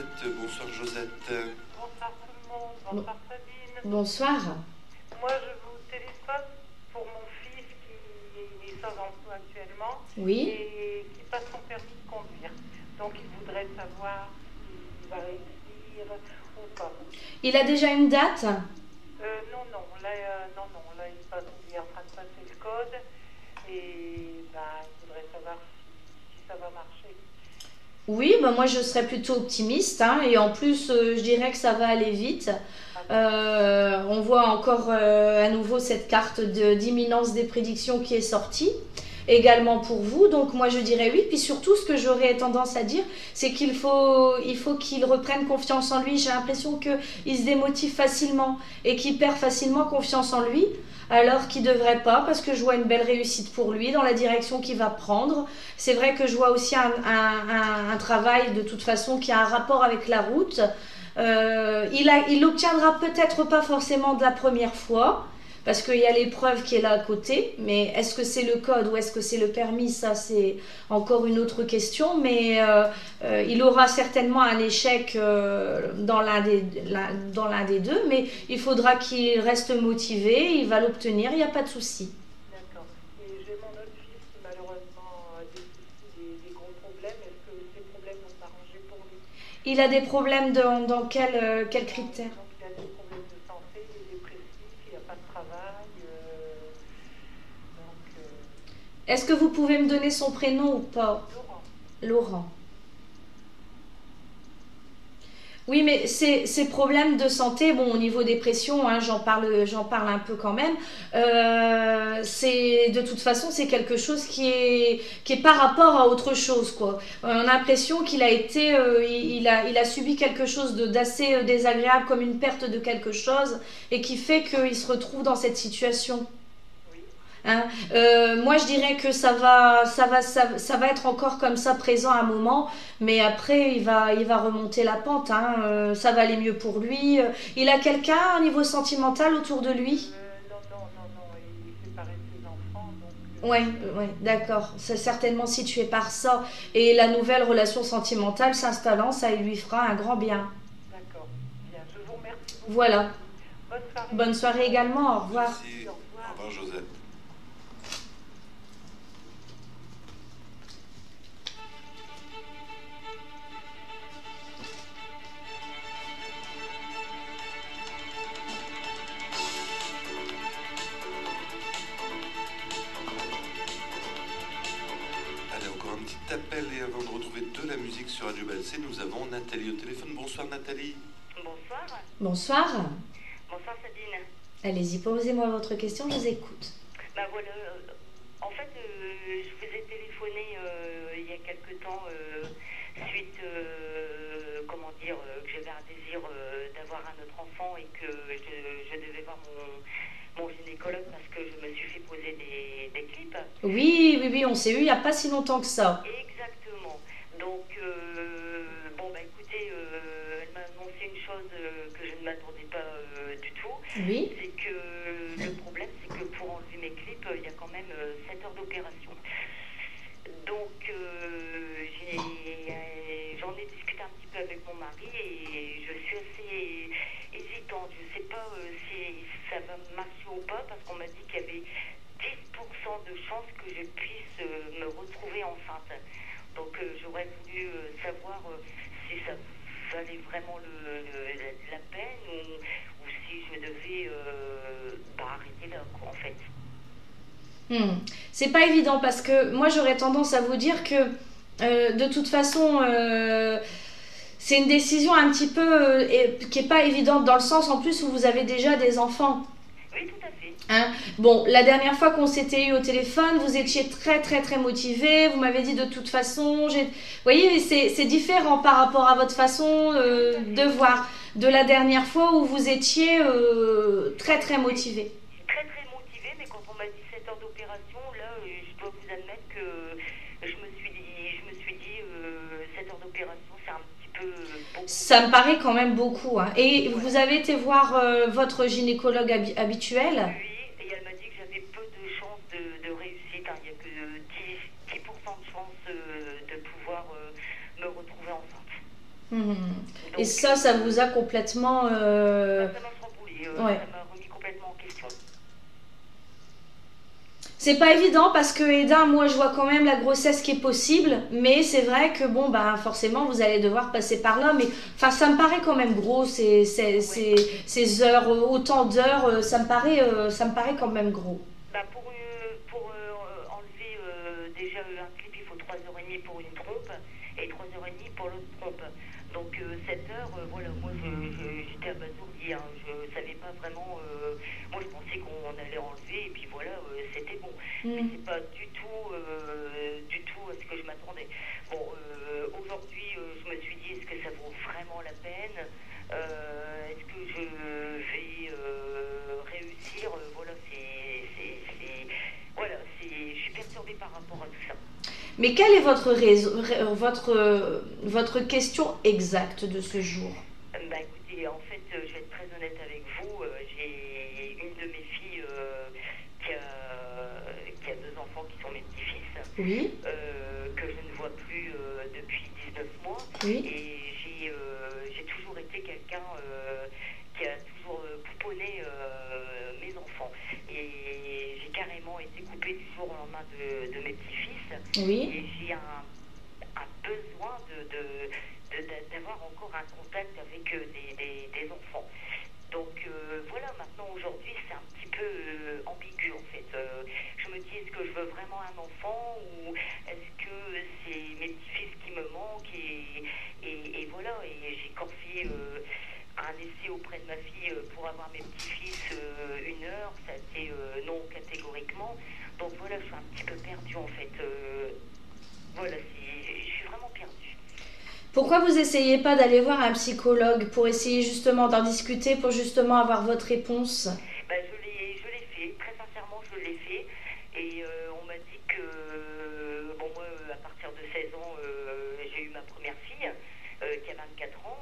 Bonsoir Josette. Bonsoir tout le monde, bonsoir Sabine. Bonsoir. Moi je vous téléphone pour mon fils qui est sans emploi actuellement Oui. et qui passe son permis de conduire. Donc il voudrait savoir s'il va réussir ou pas. Il a déjà une date? Non, là il est en train de passer le code et il voudrait savoir si ça va marcher. Oui, ben moi je serais plutôt optimiste, hein, et en plus je dirais que ça va aller vite. On voit encore à nouveau cette carte d'imminence des prédictions qui est sortie, également pour vous, donc moi je dirais oui. Puis surtout ce que j'aurais tendance à dire, c'est il faut qu'il reprenne confiance en lui. J'ai l'impression qu'il se démotive facilement et qu'il perd facilement confiance en lui, alors qu'il ne devrait pas, parce que je vois une belle réussite pour lui dans la direction qu'il va prendre. C'est vrai que je vois aussi un travail de toute façon qui a un rapport avec la route. Il l'obtiendra peut-être pas forcément de la première fois, parce qu'il y a l'épreuve qui est là à côté, mais est-ce que c'est le code ou est-ce que c'est le permis, ça c'est encore une autre question, mais il aura certainement un échec dans l'un des deux, mais il faudra qu'il reste motivé, il va l'obtenir, il n'y a pas de souci. D'accord. Et j'ai mon autre fils qui malheureusement a des soucis, des gros problèmes. Est-ce que ces problèmes vont s'arranger pour lui? Il a des problèmes dans quel critère? Donc il a des problèmes de santé, il est dépressif, il n'a pas de travail. Est-ce que vous pouvez me donner son prénom ou pas? Laurent. Laurent. Oui, mais ces problèmes de santé, bon, au niveau dépression, hein, j'en parle un peu quand même. De toute façon, c'est quelque chose qui est par rapport à autre chose, quoi. On a l'impression qu'il a été, il a subi quelque chose d'assez désagréable, comme une perte de quelque chose, et qui fait qu'il se retrouve dans cette situation. Oui. Hein. Moi, je dirais que ça va être encore comme ça présent à un moment, mais après, il va remonter la pente. Hein. Ça va aller mieux pour lui. Il a quelqu'un au niveau sentimental autour de lui? Non, il est séparé de ses enfants, donc Ouais, ouais, d'accord. C'est certainement situé par ça. Et la nouvelle relation sentimentale s'installant, ça lui fera un grand bien. d'accord. Bien, je vous remercie beaucoup. Voilà. Bonne soirée. Bonne soirée également. Au revoir. Merci. Au Au revoir. revoir Josette. Allez, encore un petit appel et avant de retrouver de la musique sur Radio Balsé, nous avons Nathalie au téléphone. Bonsoir Nathalie. Bonsoir. Bonsoir. Bonsoir Sabine. Allez-y, posez-moi votre question, je vous écoute. Ben voilà, en fait, je vous ai téléphoné il y a quelque temps suite, comment dire, que j'avais un désir d'avoir un autre enfant et que je devais voir mon gynécologue parce que je me suis fait poser des clips. Oui, oui, oui, on s'est eu il n'y a pas si longtemps que ça. Exactement. Donc, bon, bah écoutez, elle m'a annoncé une chose que je ne m'attendais pas du tout. Oui. C'est que le problème, c'est que pour enlever mes clips, il y a quand même 7 heures d'opération. Donc, j'en ai discuté un petit peu avec mon mari et je suis assez hésitante. Je ne sais pas si ça va marcher ou pas parce qu'on m'a dit qu'il y avait 10% de chances que je puisse me retrouver enceinte. Donc j'aurais voulu savoir si ça valait vraiment la peine ou si je devais arrêter là, quoi, en fait. C'est pas évident parce que moi j'aurais tendance à vous dire que de toute façon c'est une décision un petit peu qui est pas évidente dans le sens en plus où vous avez déjà des enfants. Oui, tout à fait. Hein. Bon, la dernière fois qu'on s'était eu au téléphone, vous étiez très très très motivé. Vous m'avez dit de toute façon, vous voyez, c'est différent par rapport à votre façon de voir de la dernière fois où vous étiez très très motivé. Je suis très très motivée, mais quand on m'a dit 7 heures d'opération, là, je dois vous admettre que je me suis dit 7 heures d'opération, c'est un petit peu beaucoup. Ça me paraît quand même beaucoup. Hein. Et Ouais. vous avez été voir votre gynécologue habituel? Oui, et elle m'a dit que j'avais peu de chances de réussite. Hein. Il n'y a que 10% de chances de pouvoir me retrouver enceinte. Mhm. Et Donc, ça vous a complètement... ça m'a chamboulé, Ouais. ça m'a remis complètement en question. C'est pas évident parce que Eda, moi je vois quand même la grossesse qui est possible, mais c'est vrai que bon bah forcément vous allez devoir passer par là, mais enfin ça me paraît quand même gros ces heures, autant d'heures, ça me paraît quand même gros. Bah pour enlever déjà un clip, il faut 3h30 pour une trompe et 3h30 pour l'autre trompe. Donc 7 heures, voilà, moi j'étais abasourdie, hein, je savais pas vraiment, moi je pensais qu'on allait enlever et puis voilà, c'était bon. Mais c'est pas du tout à ce que je m'attendais. Bon, aujourd'hui je me suis dit, est-ce que ça vaut vraiment la peine? Est-ce que je vais réussir? Voilà, voilà, je suis perturbée par rapport à tout ça. Mais quelle est votre question exacte de ce jour? Bah écoutez, en fait, je vais être très honnête avec vous. J'ai une de mes filles qui a 2 enfants qui sont mes petits-fils, Oui, que je ne vois plus depuis 19 mois. oui, Et j'ai toujours été quelqu'un qui a toujours pouponné mes enfants. Et j'ai carrément été coupée du jour au lendemain de mes petits-fils. oui. Et j'ai un besoin d'avoir encore un contact avec des enfants. Donc voilà, maintenant aujourd'hui c'est un petit peu ambigu en fait. Je me dis, est-ce que je veux vraiment un enfant ou est-ce que c'est mes petits-fils qui me manquent et voilà, et j'ai confié un essai auprès de ma fille pour avoir mes petits-fils 1 heure, ça a été non catégoriquement. Donc voilà, je suis un petit peu perdue en fait. Voilà, je suis vraiment perdue. Pourquoi vous essayez pas d'aller voir un psychologue pour essayer justement d'en discuter, pour justement avoir votre réponse? Bah, je l'ai fait, très sincèrement, je l'ai fait. Et on m'a dit que, bon, moi, à partir de 16 ans, j'ai eu ma première fille, qui a 24 ans.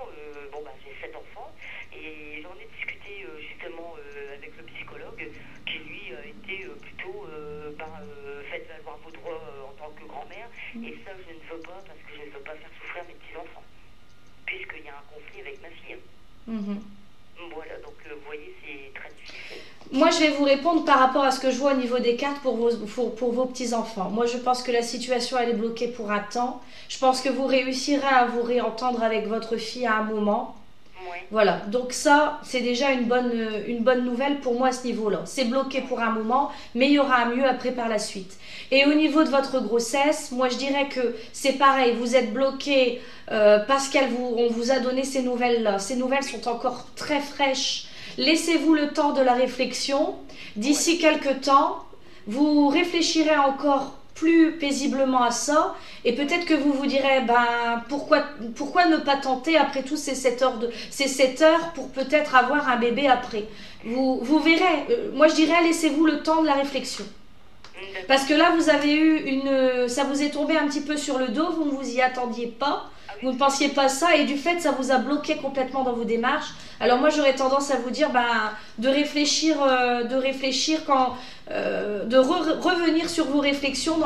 Bon, bah, j'ai 7 enfants. Et j'en ai discuté justement avec le psychologue, qui lui a été plutôt, faites valoir vos droits en tant que grand-mère. Et ça, je ne veux pas, parce que je ne veux pas faire souffrir mes petits-enfants, puisqu'il y a un conflit avec ma fille. Mhm. Voilà, donc vous voyez, c'est très difficile. Moi, je vais vous répondre par rapport à ce que je vois au niveau des cartes pour vos petits-enfants. Moi, je pense que la situation, elle est bloquée pour un temps. Je pense que vous réussirez à vous réentendre avec votre fille à un moment. Ouais. Voilà, donc ça, c'est déjà une bonne nouvelle pour moi à ce niveau-là. C'est bloqué pour un moment, mais il y aura un mieux après par la suite. Et au niveau de votre grossesse, moi je dirais que c'est pareil, vous êtes bloqué parce on vous a donné ces nouvelles-là. Ces nouvelles sont encore très fraîches. Laissez-vous le temps de la réflexion. D'ici quelques temps, vous réfléchirez encore plus paisiblement à ça et peut-être que vous vous direz ben pourquoi ne pas tenter après tout ces 7 heures pour peut-être avoir un bébé après. Vous verrez, moi je dirais laissez-vous le temps de la réflexion. Parce que là vous avez eu ça vous est tombé un petit peu sur le dos, vous ne vous y attendiez pas. Vous ne pensiez pas ça et du fait ça vous a bloqué complètement dans vos démarches. Alors moi j'aurais tendance à vous dire de réfléchir revenir sur vos réflexions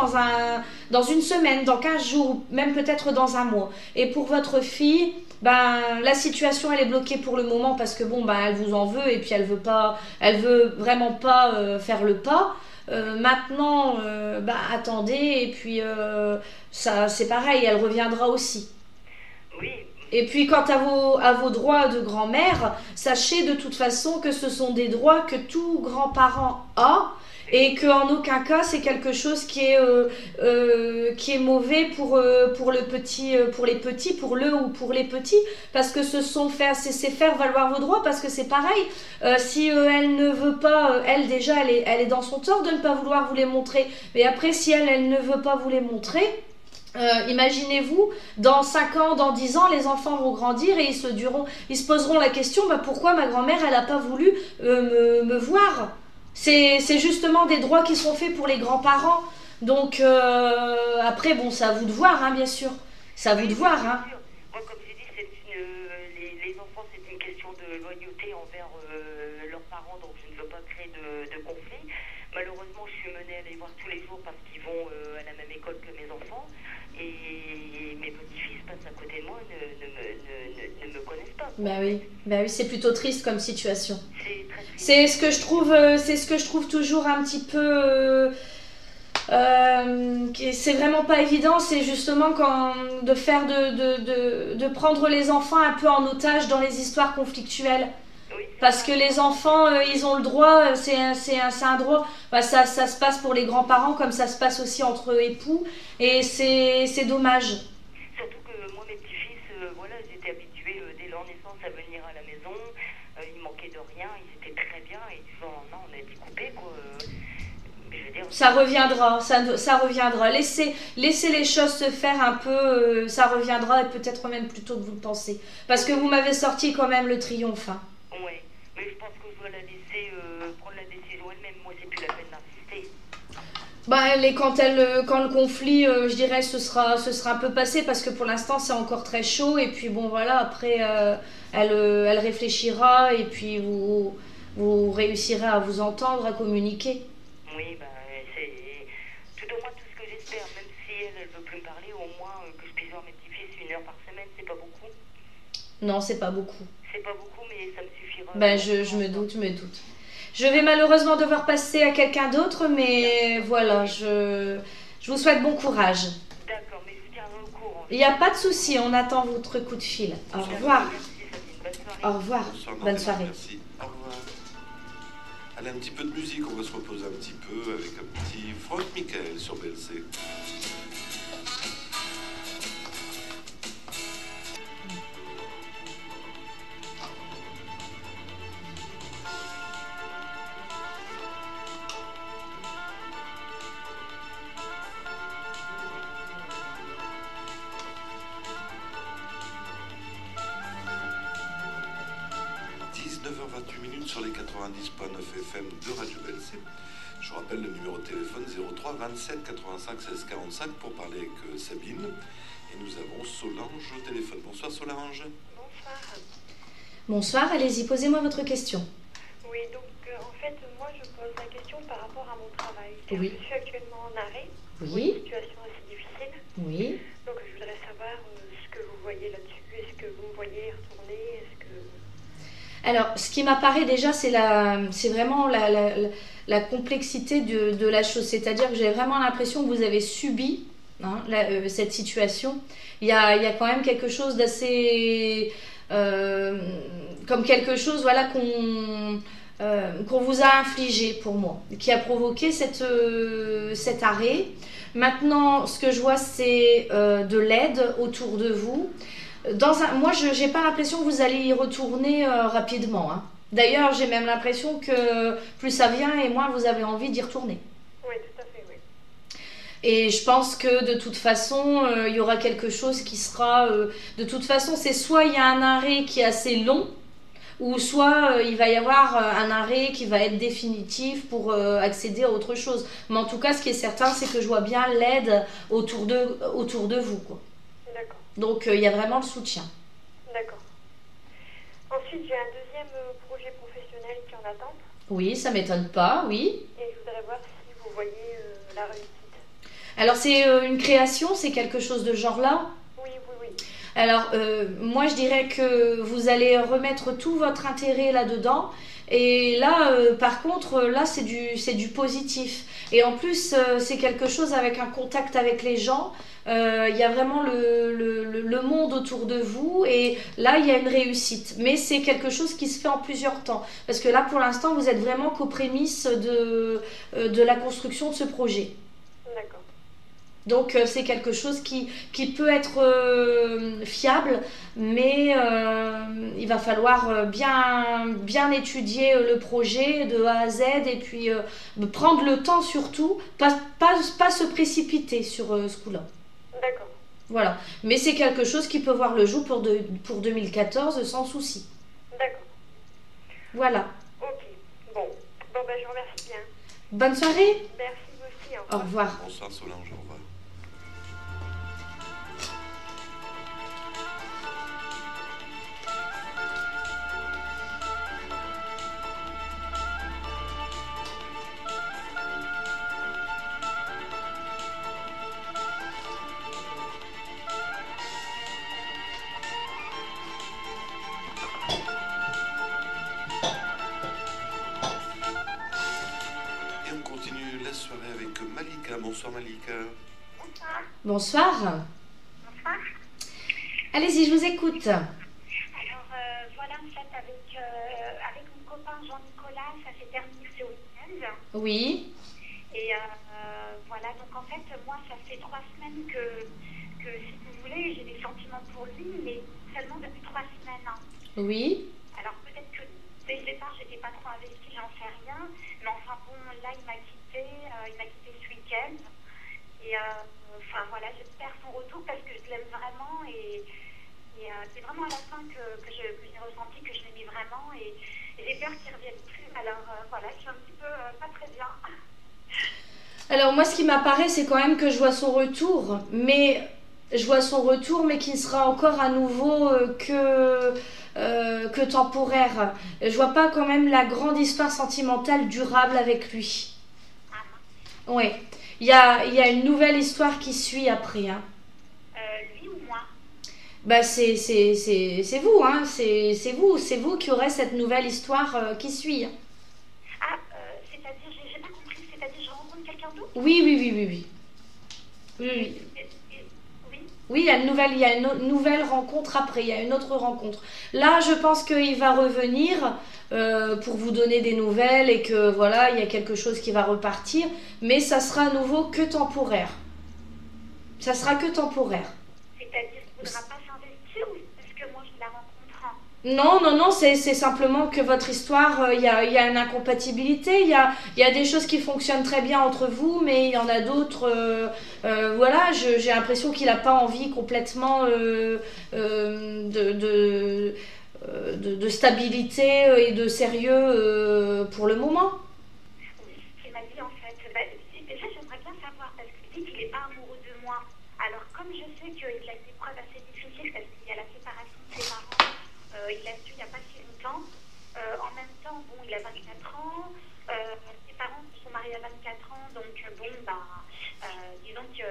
dans une semaine, dans 15 jours, même peut-être dans un mois. Et pour votre fille, la situation elle est bloquée pour le moment parce que elle vous en veut et puis elle veut vraiment pas faire le pas. Maintenant, attendez et puis ça c'est pareil, elle reviendra aussi. Oui. Et puis quant à vos droits de grand-mère, sachez de toute façon que ce sont des droits que tout grand-parent a et qu'en aucun cas c'est quelque chose qui est mauvais pour le petit, pour les petits, pour le ou pour les petits, parce que c'est faire valoir vos droits, parce que c'est pareil, si elle ne veut pas, elle déjà elle est dans son tort de ne pas vouloir vous les montrer, mais après si elle ne veut pas vous les montrer, imaginez-vous, dans 5 ans, dans 10 ans, les enfants vont grandir et ils se poseront la question pourquoi ma grand-mère elle n'a pas voulu me voir. C'est justement des droits qui sont faits pour les grands-parents. Donc après, c'est à vous de voir, hein, bien sûr. C'est à vous de voir. Hein. Moi, comme j'ai dit, les enfants, c'est une question de loyauté envers leurs parents, donc je ne veux pas créer de conflit. Malheureusement, je suis menée à les voir tous les jours parce qu'ils vont à la même école que mes enfants. Et mes petits-fils passent à côté de moi, ne me connaissent pas. Bah oui, c'est plutôt triste comme situation. C'est très triste. C'est ce que je trouve toujours un petit peu. C'est vraiment pas évident, c'est justement de prendre les enfants un peu en otage dans les histoires conflictuelles. Oui, Parce que les enfants, ils ont le droit, c'est un droit. Bah, ça se passe pour les grands-parents comme ça se passe aussi entre époux, et c'est dommage. surtout que moi, mes petits-fils, voilà, ils étaient habitués dès leur naissance à venir à la maison. Ils manquaient de rien, ils étaient très bien. Et du jour au lendemain, on a été coupés, quoi. Mais je veux dire, Ça reviendra, ça reviendra. Laissez les choses se faire un peu, ça reviendra, et peut-être même plus tôt que vous le pensez. Parce que vous m'avez sorti quand même le triomphe, hein. ouais. Mais je pense que je dois la laisser prendre la décision elle-même. Moi, c'est plus la peine d'insister. Bah, quand le conflit, je dirais, ce sera un peu passé, parce que pour l'instant c'est encore très chaud, et puis bon voilà, après elle réfléchira, et puis vous réussirez à vous entendre, à communiquer. Oui, bah, c'est tout au moins tout ce que j'espère. Même si elle veut plus me parler, au moins que je puisse voir mes petits-fils 1 heure par semaine, c'est pas beaucoup. Non, c'est pas beaucoup. C'est pas beaucoup, mais ça me suffira. Ben, je me doute, je me doute. Je vais malheureusement devoir passer à quelqu'un d'autre, mais voilà, je vous souhaite bon courage. D'accord, mais je vous tiendrai au courant. Il n'y a pas de souci, on attend votre coup de fil. Au revoir. Merci, Sabine. Bonne soirée. Au revoir. Bonsoir, Bonne Nathalie, soirée. merci. Au revoir. Allez, un petit peu de musique, on va se reposer un petit peu avec un petit Franck Michael sur BLC. Sur les 90.9 FM de Radio BLC. Je rappelle le numéro de téléphone 03 27 85 16 45 pour parler avec Sabine. Et nous avons Solange au téléphone. Bonsoir Solange. Bonsoir. Bonsoir, allez-y, posez-moi votre question. Oui, donc en fait, moi je pose la question par rapport à mon travail. Oui. Je suis actuellement en arrêt, pour Oui. une situation assez difficile. Oui. Donc je voudrais savoir ce que vous voyez là-dessus. Est-ce que vous me voyez retourner? Est-ce que... Alors, ce qui m'apparaît déjà, c'est vraiment la complexité de la chose. C'est-à-dire que j'ai vraiment l'impression que vous avez subi, hein, cette situation. Il y a quand même quelque chose d'assez... comme quelque chose, voilà, qu'on vous a infligé, pour moi, qui a provoqué cet arrêt. Maintenant, ce que je vois, c'est de l'aide autour de vous. Moi, je n'ai pas l'impression que vous allez y retourner rapidement, hein. D'ailleurs, j'ai même l'impression que plus ça vient et moins vous avez envie d'y retourner. Oui, tout à fait, oui. Et je pense que de toute façon, il y aura quelque chose qui sera... de toute façon, c'est soit il y a un arrêt qui est assez long, ou soit il va y avoir un arrêt qui va être définitif pour accéder à autre chose. Mais en tout cas, ce qui est certain, c'est que je vois bien l'aide autour de vous, quoi. D'accord. Donc, il y a vraiment le soutien. D'accord. Ensuite, j'ai un deuxième projet professionnel qui en attend. Oui, ça m'étonne pas, oui. Et je voudrais voir si vous voyez la réussite. Alors, c'est une création, c'est quelque chose de genre là? Oui, oui, oui. Alors, moi, je dirais que vous allez remettre tout votre intérêt là-dedans. Et là, par contre, là, c'est du positif. Et en plus, c'est quelque chose avec un contact avec les gens. Il y a vraiment le monde autour de vous. Et là, il y a une réussite. Mais c'est quelque chose qui se fait en plusieurs temps. Parce que là, pour l'instant, vous êtes vraiment qu'aux prémices de la construction de ce projet. D'accord. Donc c'est quelque chose qui peut être fiable, mais il va falloir bien étudier le projet de A à Z, et puis prendre le temps surtout, pas se précipiter sur ce coup-là. D'accord. Voilà, mais c'est quelque chose qui peut voir le jour pour 2014 sans souci. D'accord. Voilà. Ok. Bon, ben, je vous remercie bien. Bonne soirée. Merci vous aussi. Au revoir. Bonsoir Solange, au revoir. parler avec Malika. Bonsoir Malika. Bonsoir. Bonsoir. Allez-y, je vous écoute. Alors voilà, en fait, avec mon copain Jean-Nicolas, ça s'est terminé ce week-end. Oui. Et voilà, donc en fait, moi, ça fait 3 semaines que si vous voulez, j'ai des sentiments pour lui, mais seulement depuis 3 semaines. Hein. Oui. Alors peut-être que dès le départ, j'étais pas trop investie, j'en sais rien. Mais enfin bon, là, il m'a quitté ce week-end. Et enfin voilà, j'espère son retour parce que je l'aime vraiment et c'est vraiment à la fin que j'ai ressenti que je l'aimais vraiment et j'ai peur qu'il ne revienne plus. Alors voilà, je suis un petit peu pas très bien. Alors moi, ce qui m'apparaît, c'est quand même que je vois son retour, mais qui ne sera encore à nouveau que temporaire. Je vois pas quand même la grande histoire sentimentale durable avec lui. Oui. Il y a une nouvelle histoire qui suit après. Hein. Lui ou moi? Bah c'est vous, hein. C'est vous qui aurez cette nouvelle histoire qui suit. Ah, c'est-à-dire, j'ai pas compris, c'est-à-dire je rencontre quelqu'un d'autre? Oui. Oui. Oui. Oui, il y a une nouvelle rencontre après, il y a une autre rencontre. Là, je pense qu'il va revenir pour vous donner des nouvelles et que voilà, il y a quelque chose qui va repartir, mais ça sera à nouveau que temporaire. Ça sera que temporaire. C'est-à-dire qu'il ne faudra pas s'investir ou parce que moi je la rencontre? Non, c'est simplement que votre histoire, il y a une incompatibilité, il y a des choses qui fonctionnent très bien entre vous, mais il y en a d'autres, voilà, j'ai l'impression qu'il n'a pas envie complètement de stabilité et de sérieux pour le moment. Oui, il m'a dit en fait, déjà j'aimerais bien savoir parce qu'il dit qu'il n'est pas amoureux de moi. Alors comme je sais qu'il a une épreuve assez difficile parce qu'il y a la séparation de ses parents, il l'a su il n'y a pas si longtemps. En même temps, bon, il a 24 ans, ses parents se sont mariés à 24 ans, donc bon, disons que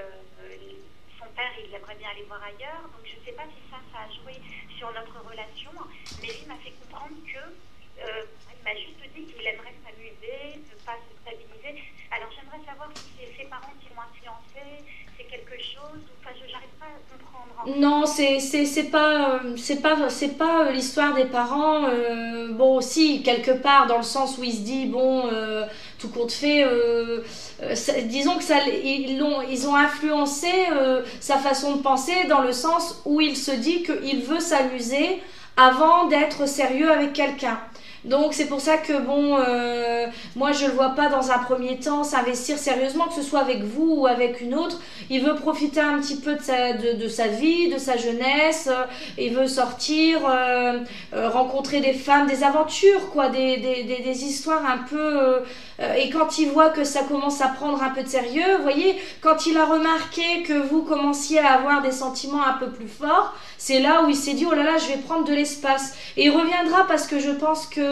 son père, il aimerait bien aller voir ailleurs, donc je ne sais pas si ça a joué sur notre relation, mais lui m'a fait comprendre que il m'a juste dit qu'il aimerait s'amuser, ne pas se stabiliser. Alors j'aimerais savoir si c'est ses parents qui l'ont influencé, c'est quelque chose, ou enfin, j'arrive pas à comprendre. Non, c'est pas l'histoire des parents. Bon, si quelque part dans le sens où il se dit bon, tout compte fait, disons que ils ont influencé sa façon de penser dans le sens où il se dit qu'il veut s'amuser avant d'être sérieux avec quelqu'un. Donc c'est pour ça que bon, moi je le vois pas dans un premier temps s'investir sérieusement, que ce soit avec vous ou avec une autre. Il veut profiter un petit peu de sa vie, de sa jeunesse. Il veut sortir, rencontrer des femmes, des aventures, quoi, des histoires un peu. Et quand il voit que ça commence à prendre un peu de sérieux, vous voyez, quand il a remarqué que vous commenciez à avoir des sentiments un peu plus forts, c'est là où il s'est dit oh là là, je vais prendre de l'espace. Et il reviendra parce que je pense que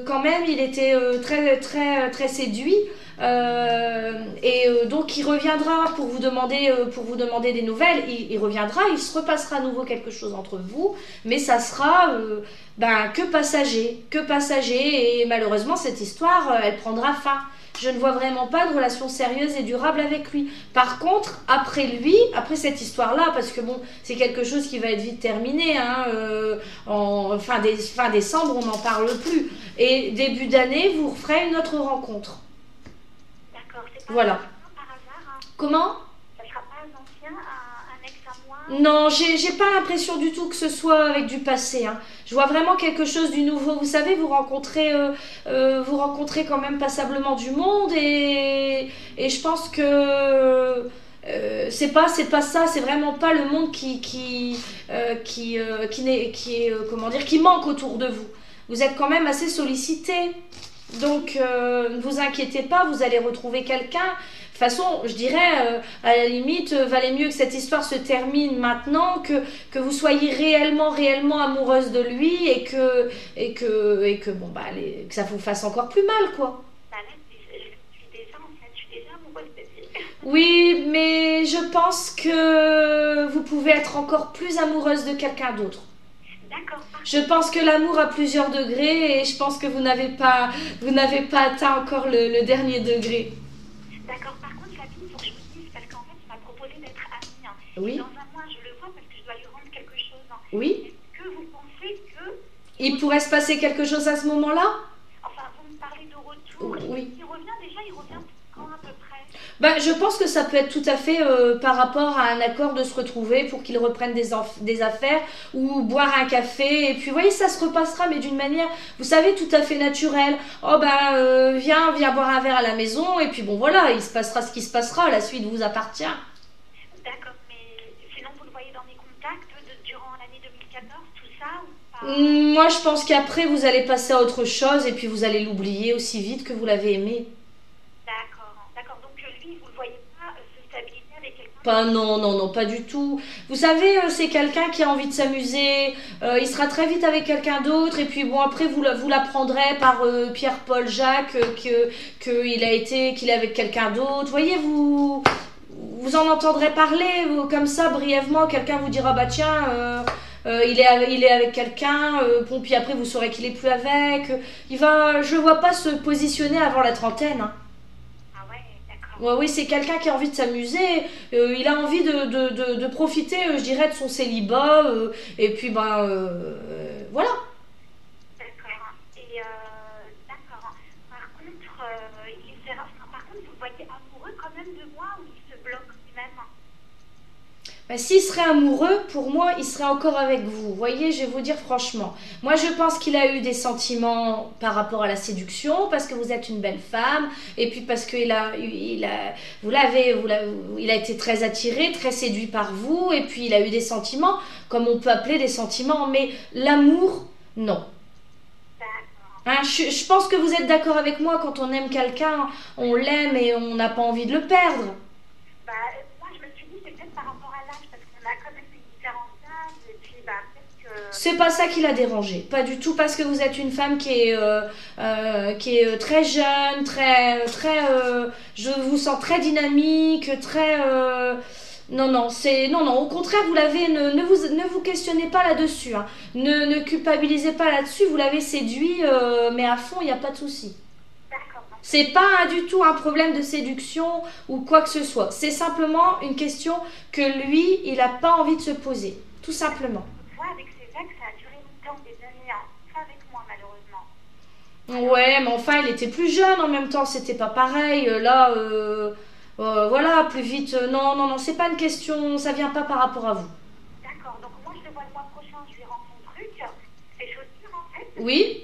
quand même il était très séduit. Donc il reviendra pour vous demander des nouvelles. Il reviendra, il se repassera à nouveau quelque chose entre vous, mais ça sera que passager, et malheureusement cette histoire elle prendra fin. Je ne vois vraiment pas de relation sérieuse et durable avec lui. Par contre, après cette histoire-là, parce que bon, c'est quelque chose qui va être vite terminé, hein, en fin décembre, on n'en parle plus. Et début d'année, vous referez une autre rencontre. D'accord, c'est pas voilà. Par hasard, hein. Comment? Ça sera pas un ancien, un ex à moi? Non, j'ai pas l'impression du tout que ce soit avec du passé. Hein. Je vois vraiment quelque chose du nouveau. Vous savez, vous rencontrez quand même passablement du monde et je pense que c'est pas ça. C'est vraiment pas le monde qui manque autour de vous. Vous êtes quand même assez sollicité. Donc, ne vous inquiétez pas, vous allez retrouver quelqu'un. De toute façon, je dirais, à la limite, valait mieux que cette histoire se termine maintenant, que vous soyez réellement amoureuse de lui et que ça vous fasse encore plus mal, quoi. Là, je suis déjà amoureuse de lui. Oui, mais je pense que vous pouvez être encore plus amoureuse de quelqu'un d'autre. D'accord. Je pense que l'amour a plusieurs degrés et je pense que vous n'avez pas atteint encore le dernier degré. il faut que je vous dise, parce qu'en fait, il m'a proposé d'être amie. Hein. Oui. Et dans un mois, je le vois parce que je dois lui rendre quelque chose. Hein. Oui. Est-ce que vous pensez que... Il pourrait se passer quelque chose à ce moment-là? Enfin, vous me parlez de retour. Oui. Il revient déjà, il revient quand à peu près? Ben, je pense que ça peut être tout à fait par rapport à un accord de se retrouver pour qu'ils reprennent des affaires ou boire un café. Et puis, vous voyez, ça se repassera, mais d'une manière, vous savez, tout à fait naturelle. Oh, ben, viens boire un verre à la maison. Et puis, bon, voilà, il se passera ce qui se passera. La suite vous appartient. D'accord, mais sinon, vous le voyez dans mes contacts durant l'année 2014, tout ça ou pas? Moi, je pense qu'après, vous allez passer à autre chose et puis vous allez l'oublier aussi vite que vous l'avez aimé. D'accord. Donc lui, vous ne le voyez pas se stabiliser avec quelqu'un? Pas, non, non, non, pas du tout. Vous savez, c'est quelqu'un qui a envie de s'amuser. Il sera très vite avec quelqu'un d'autre. Et puis bon, après, vous l'apprendrez par Pierre-Paul Jacques qu'il est avec quelqu'un d'autre. Voyez, vous en entendrez parler comme ça brièvement. Quelqu'un vous dira, bah tiens, il est avec quelqu'un. Bon, puis après, vous saurez qu'il est plus avec. Je le vois pas se positionner avant la trentaine. Hein. Ouais, oui, c'est quelqu'un qui a envie de s'amuser, il a envie de profiter, je dirais, de son célibat, et puis voilà. D'accord. Et d'accord. Par contre, vous le voyez amoureux quand même de moi ou il se bloque lui-même? Ben, s'il serait amoureux, pour moi, il serait encore avec vous. Vous voyez, je vais vous dire franchement. Moi, je pense qu'il a eu des sentiments par rapport à la séduction, parce que vous êtes une belle femme, et puis parce qu'il a été très attiré, très séduit par vous, et puis il a eu des sentiments, comme on peut appeler des sentiments, mais l'amour, non. Hein, je pense que vous êtes d'accord avec moi, quand on aime quelqu'un, on l'aime et on n'a pas envie de le perdre. Moi, je me suis dit, c'est peut-être par rapport à l'âge, parce qu'on a quand même une différence d'âge, et puis peut-être que... C'est pas ça qui l'a dérangé, pas du tout, parce que vous êtes une femme qui est très jeune, je vous sens très dynamique, très... Non, au contraire, vous l'avez, ne vous questionnez pas là-dessus, hein. Ne culpabilisez pas là-dessus, vous l'avez séduit, mais à fond, il n'y a pas de souci. C'est pas du tout un problème de séduction ou quoi que ce soit. C'est simplement une question que lui, il n'a pas envie de se poser. Tout simplement. Moi, avec ses ex, ça a duré longtemps, des années, hein. Pas avec moi, malheureusement. Ouais, mais enfin, il était plus jeune en même temps. C'était pas pareil. Là, voilà, plus vite. Non, c'est pas une question. Ça vient pas par rapport à vous. D'accord. Donc, moi, je le vois le mois prochain. Je lui rends son truc. Ses chaussures, en fait. Oui.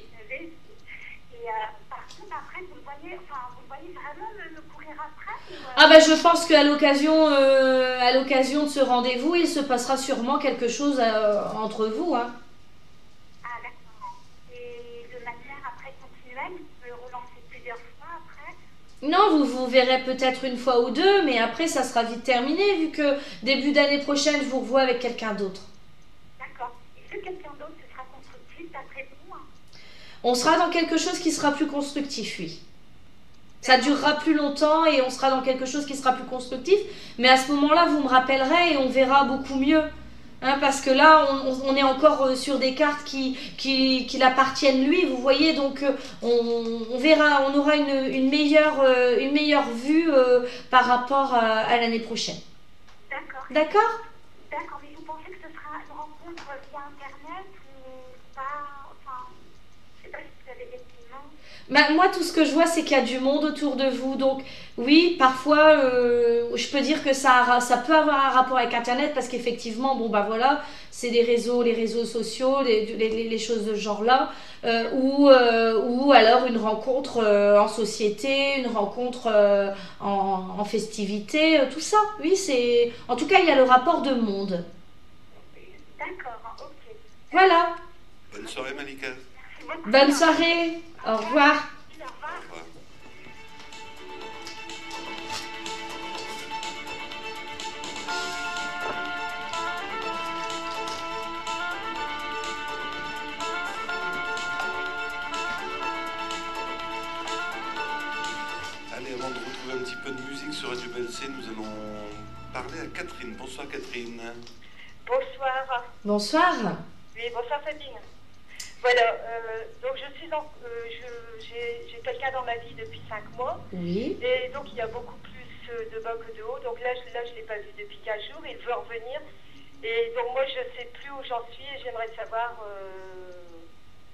Par contre, après, vous le voyez vraiment me courir après Ah ben je pense qu'à l'occasion de ce rendez-vous, il se passera sûrement quelque chose entre vous. Hein. Ah d'accord. Et de manière après continuelle, vous pouvez relancer plusieurs fois après? Non, vous verrez peut-être une fois ou deux, mais après ça sera vite terminé vu que début d'année prochaine, je vous revois avec quelqu'un d'autre. D'accord. Et ce quelqu'un d'autre, ce sera constructif d'après vous? On sera dans quelque chose qui sera plus constructif, oui. Ça durera plus longtemps et on sera dans quelque chose qui sera plus constructif. Mais à ce moment-là, vous me rappellerez et on verra beaucoup mieux. Hein, parce que là, on est encore sur des cartes qui l'appartiennent lui, vous voyez. Donc, on verra, on aura une meilleure vue par rapport à l'année prochaine. D'accord. D'accord ? D'accord, mais vous pensez que ce sera une rencontre via Internet ou pas? Enfin, je sais pas si vous avez des éléments. Bah, moi, tout ce que je vois, c'est qu'il y a du monde autour de vous. Donc, oui, parfois, je peux dire que ça peut avoir un rapport avec Internet parce qu'effectivement, bon, bah voilà, c'est les réseaux sociaux, les choses de ce genre-là. Ou alors une rencontre en société, une rencontre en festivité, tout ça. Oui, c'est... En tout cas, il y a le rapport de monde. D'accord, ok. Voilà. Bonne soirée, Malika. Bonne soirée. Au revoir. Au revoir. Au revoir. Allez, avant de retrouver un petit peu de musique sur Radio BLC, nous allons parler à Catherine. Bonsoir Catherine. Bonsoir. Bonsoir. Oui, bonsoir Sabine. Voilà, donc j'ai quelqu'un dans ma vie depuis 5 mois. Oui. Et donc il y a beaucoup plus de bas que de haut. Donc là, je ne l'ai pas vu depuis 15 jours. Il veut revenir. Et donc moi, je ne sais plus où j'en suis et j'aimerais savoir,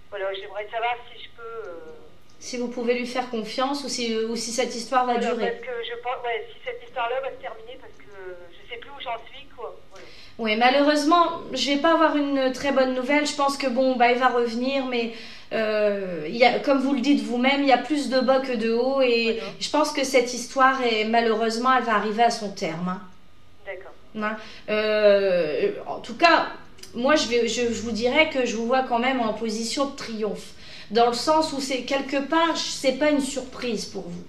voilà, j'aimerais savoir si je peux... Si vous pouvez lui faire confiance ou si cette histoire va voilà, durer. parce que je pense, ouais, si cette histoire-là va se terminer, parce que je ne sais plus où j'en suis, quoi. Voilà. Oui, malheureusement, je vais pas avoir une très bonne nouvelle. Je pense que bon, bah, il va revenir, mais comme vous le dites vous-même, il y a plus de bas que de haut. Et Voilà. je pense que cette histoire, malheureusement, elle va arriver à son terme. Hein. D'accord. En tout cas, moi, je vous dirais que je vous vois quand même en position de triomphe. Dans le sens où c'est quelque part, c'est pas une surprise pour vous.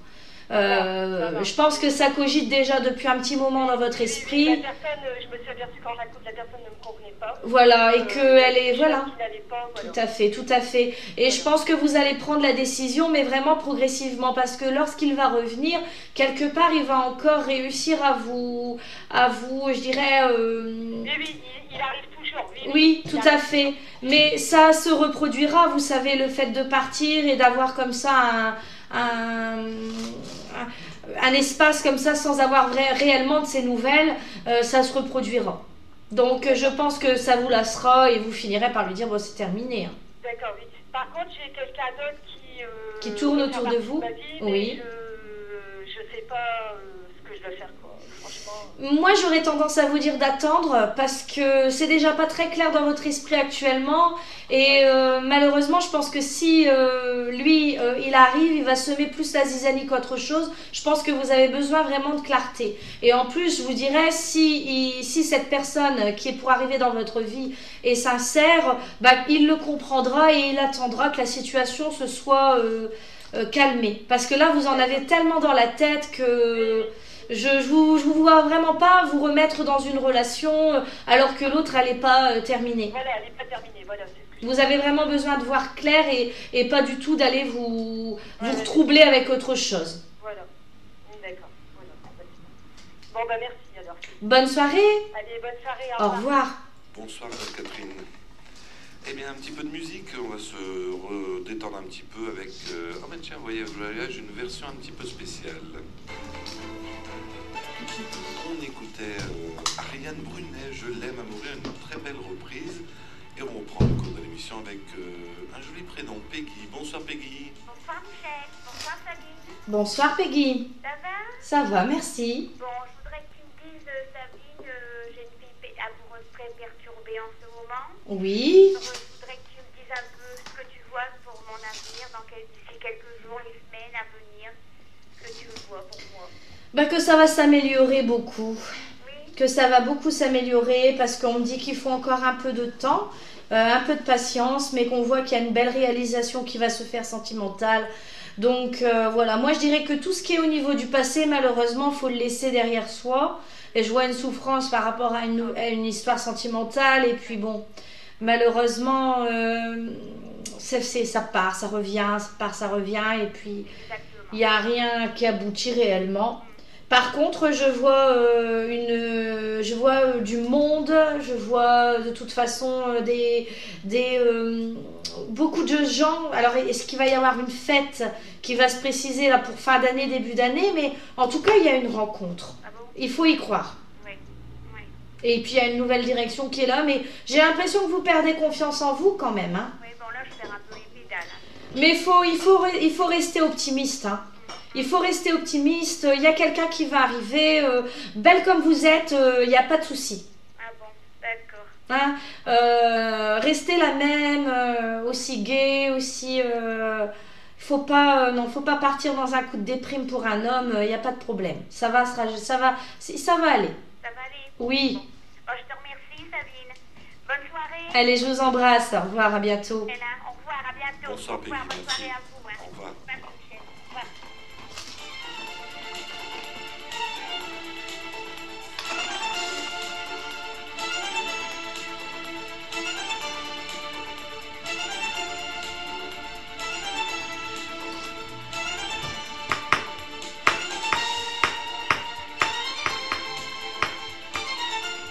Je pense que ça cogite déjà depuis un petit moment dans votre esprit. La personne, je me suis aperçue quand j'écoute, la personne ne me convenait pas. Voilà, et qu'elle est... Voilà. Qui n'allait pas, voilà. Tout à fait, tout à fait. Et je pense que vous allez prendre la décision, mais vraiment progressivement, parce que lorsqu'il va revenir, quelque part, il va encore réussir à vous, je dirais... Oui, il arrive toujours. Oui, tout à fait. Mais ça se reproduira, vous savez, le fait de partir et d'avoir comme ça un espace comme ça sans avoir réellement de ces nouvelles, ça se reproduira. Donc je pense que ça vous lassera et vous finirez par lui dire bon c'est terminé. Hein. D'accord, oui. Par contre j'ai quelqu'un d'autre qui tourne autour de vous. Vie, oui. Je sais pas ce que je dois faire quoi. Franchement. Moi j'aurais tendance à vous dire d'attendre parce que c'est déjà pas très clair dans votre esprit actuellement et malheureusement je pense que si lui il arrive, il va semer plus la zizanie qu'autre chose. Je pense que vous avez besoin vraiment de clarté et en plus je vous dirais si cette personne qui est pour arriver dans votre vie est sincère, bah, il le comprendra et il attendra que la situation se soit calmée parce que là vous en avez tellement dans la tête que je vous vois vraiment pas vous remettre dans une relation alors que l'autre elle n'est pas terminée. Voilà, elle n'est pas terminée, voilà. Vous avez vraiment besoin de voir clair et pas du tout d'aller vous troubler avec autre chose. Voilà, d'accord. Voilà. Bon bah merci alors. Bonne soirée. Allez, bonne soirée, au revoir. Bonsoir Catherine. Eh bien, un petit peu de musique, on va se détendre un petit peu avec... Oh mais tiens, vous voyez, j'ai une version un petit peu spéciale. On écoutait Ariane Brunet, Je l'aime à mourir, une très belle reprise. Et on reprend le cours de l'émission avec un joli prénom, Peggy. Bonsoir Peggy. Bonsoir Michel, bonsoir Sabine. Bonsoir Peggy. Ça va? Ça va, merci. Bon, je voudrais que tu me dises, Sabine, j'ai une fille amoureuse très perturbée en ce moment. Oui. Donc, je voudrais que tu me dises un peu ce que tu vois pour mon avenir, d'ici quelques jours, les semaines à venir, ce que tu vois pour moi. Bah que ça va s'améliorer beaucoup. Oui. Que ça va beaucoup s'améliorer parce qu'on me dit qu'il faut encore un peu de temps, un peu de patience, mais qu'on voit qu'il y a une belle réalisation qui va se faire sentimentale. Donc voilà, moi je dirais que tout ce qui est au niveau du passé, malheureusement, il faut le laisser derrière soi. Et je vois une souffrance par rapport à une histoire sentimentale. Et puis bon, malheureusement, ça part, ça revient, ça part, ça revient. Et puis, il n'y a rien qui aboutit réellement. Par contre, je vois du monde, je vois de toute façon beaucoup de gens. Alors, est-ce qu'il va y avoir une fête qui va se préciser là pour fin d'année, début d'année? Mais en tout cas, il y a une rencontre. Ah bon? Il faut y croire. Oui, oui. Et puis, il y a une nouvelle direction qui est là. Mais j'ai l'impression que vous perdez confiance en vous quand même. Hein. Oui, bon là, je perds un peu les pédales. Hein. Mais il faut rester optimiste. Hein. Il faut rester optimiste, il y a quelqu'un qui va arriver, belle comme vous êtes, il n'y a pas de souci. Ah bon, d'accord. Hein, restez la même, aussi gaie, aussi... faut pas partir dans un coup de déprime pour un homme, il n'y a pas de problème. Ça va aller. Ça va aller? Oui. Bon, je te remercie, Sabine. Bonne soirée. Allez, je vous embrasse, au revoir, à bientôt. Au revoir, à bientôt. Bonsoir Peggy, bonne merci. soirée à vous. Hein. Au revoir. Merci, Michel. Au revoir.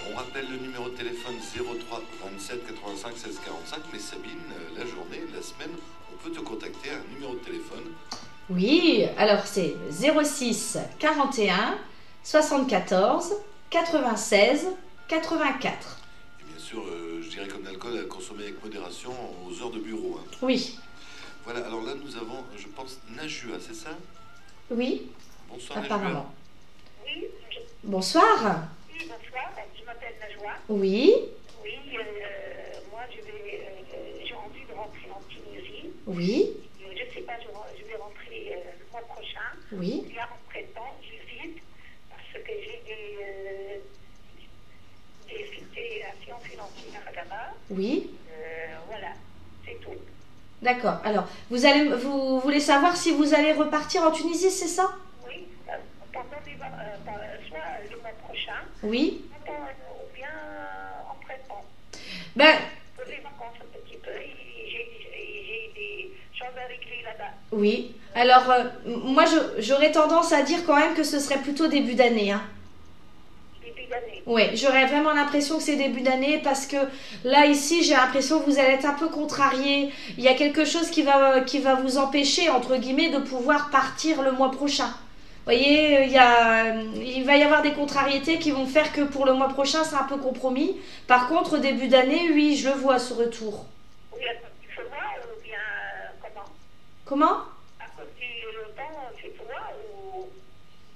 On rappelle le numéro de téléphone 03 27 85 16 45. Mais Sabine, la journée, la semaine, on peut te contacter à un numéro de téléphone. Oui, alors c'est 06 41 74 96 84. Et bien sûr, je dirais comme l'alcool à consommer avec modération aux heures de bureau. Hein. Oui. Voilà, alors là nous avons, je pense, Najua, c'est ça? Oui. Bonsoir Apparemment. Oui, Bonsoir. oui, bonsoir, je m'appelle Najwa. Oui. Oui, moi j'ai envie de rentrer en Tunisie. Oui. Je ne sais pas, je vais rentrer le mois prochain. Oui. Il y a entre-temps, j'hésite parce que j'ai des situations financières là-bas. Oui. Voilà, c'est tout. D'accord. Alors, vous voulez savoir si vous allez repartir en Tunisie, c'est ça? Oui, pendant soit le mois prochain, Oui. ou bien entre-temps. Ben, Pour les vacances un petit peu, j'ai des choses à régler là-bas. oui. Alors, moi, j'aurais tendance à dire quand même que ce serait plutôt début d'année. Hein. Début d'année. Oui, j'aurais vraiment l'impression que c'est début d'année parce que là, ici, j'ai l'impression que vous allez être un peu contrarié. Il y a quelque chose qui va vous empêcher, entre guillemets, de pouvoir partir le mois prochain. Vous voyez, il va y avoir des contrariétés qui vont faire que pour le mois prochain, c'est un peu compromis. Par contre, début d'année, oui, je le vois ce retour. Oui, à cause du froid ou bien comment? Comment? À cause du temps, c'est froid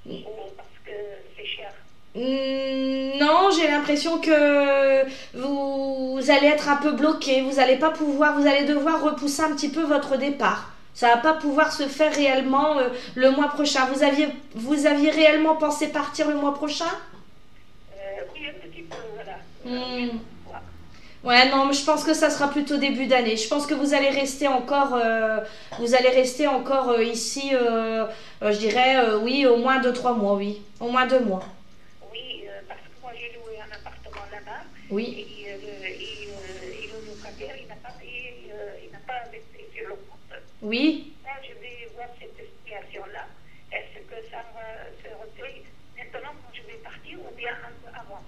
ou parce que c'est cher? Non, j'ai l'impression que vous allez être un peu bloqué. Vous allez pas pouvoir, vous allez devoir repousser un petit peu votre départ. Ça va pas pouvoir se faire réellement le mois prochain. Vous aviez réellement pensé partir le mois prochain? Oui, un petit peu, voilà. Ouais, non, mais je pense que ça sera plutôt début d'année. Je pense que vous allez rester encore, ici, je dirais, oui, au moins 2-3 mois, oui. Au moins 2 mois. Oui, parce que moi j'ai loué un appartement là-bas. Oui. Et le locataire, il n'a pas payé, il n'a pas investi sur le compte. Oui. Moi, je vais voir cette situation-là. Est-ce que ça va se retirer maintenant quand je vais partir ou bien un peu avant?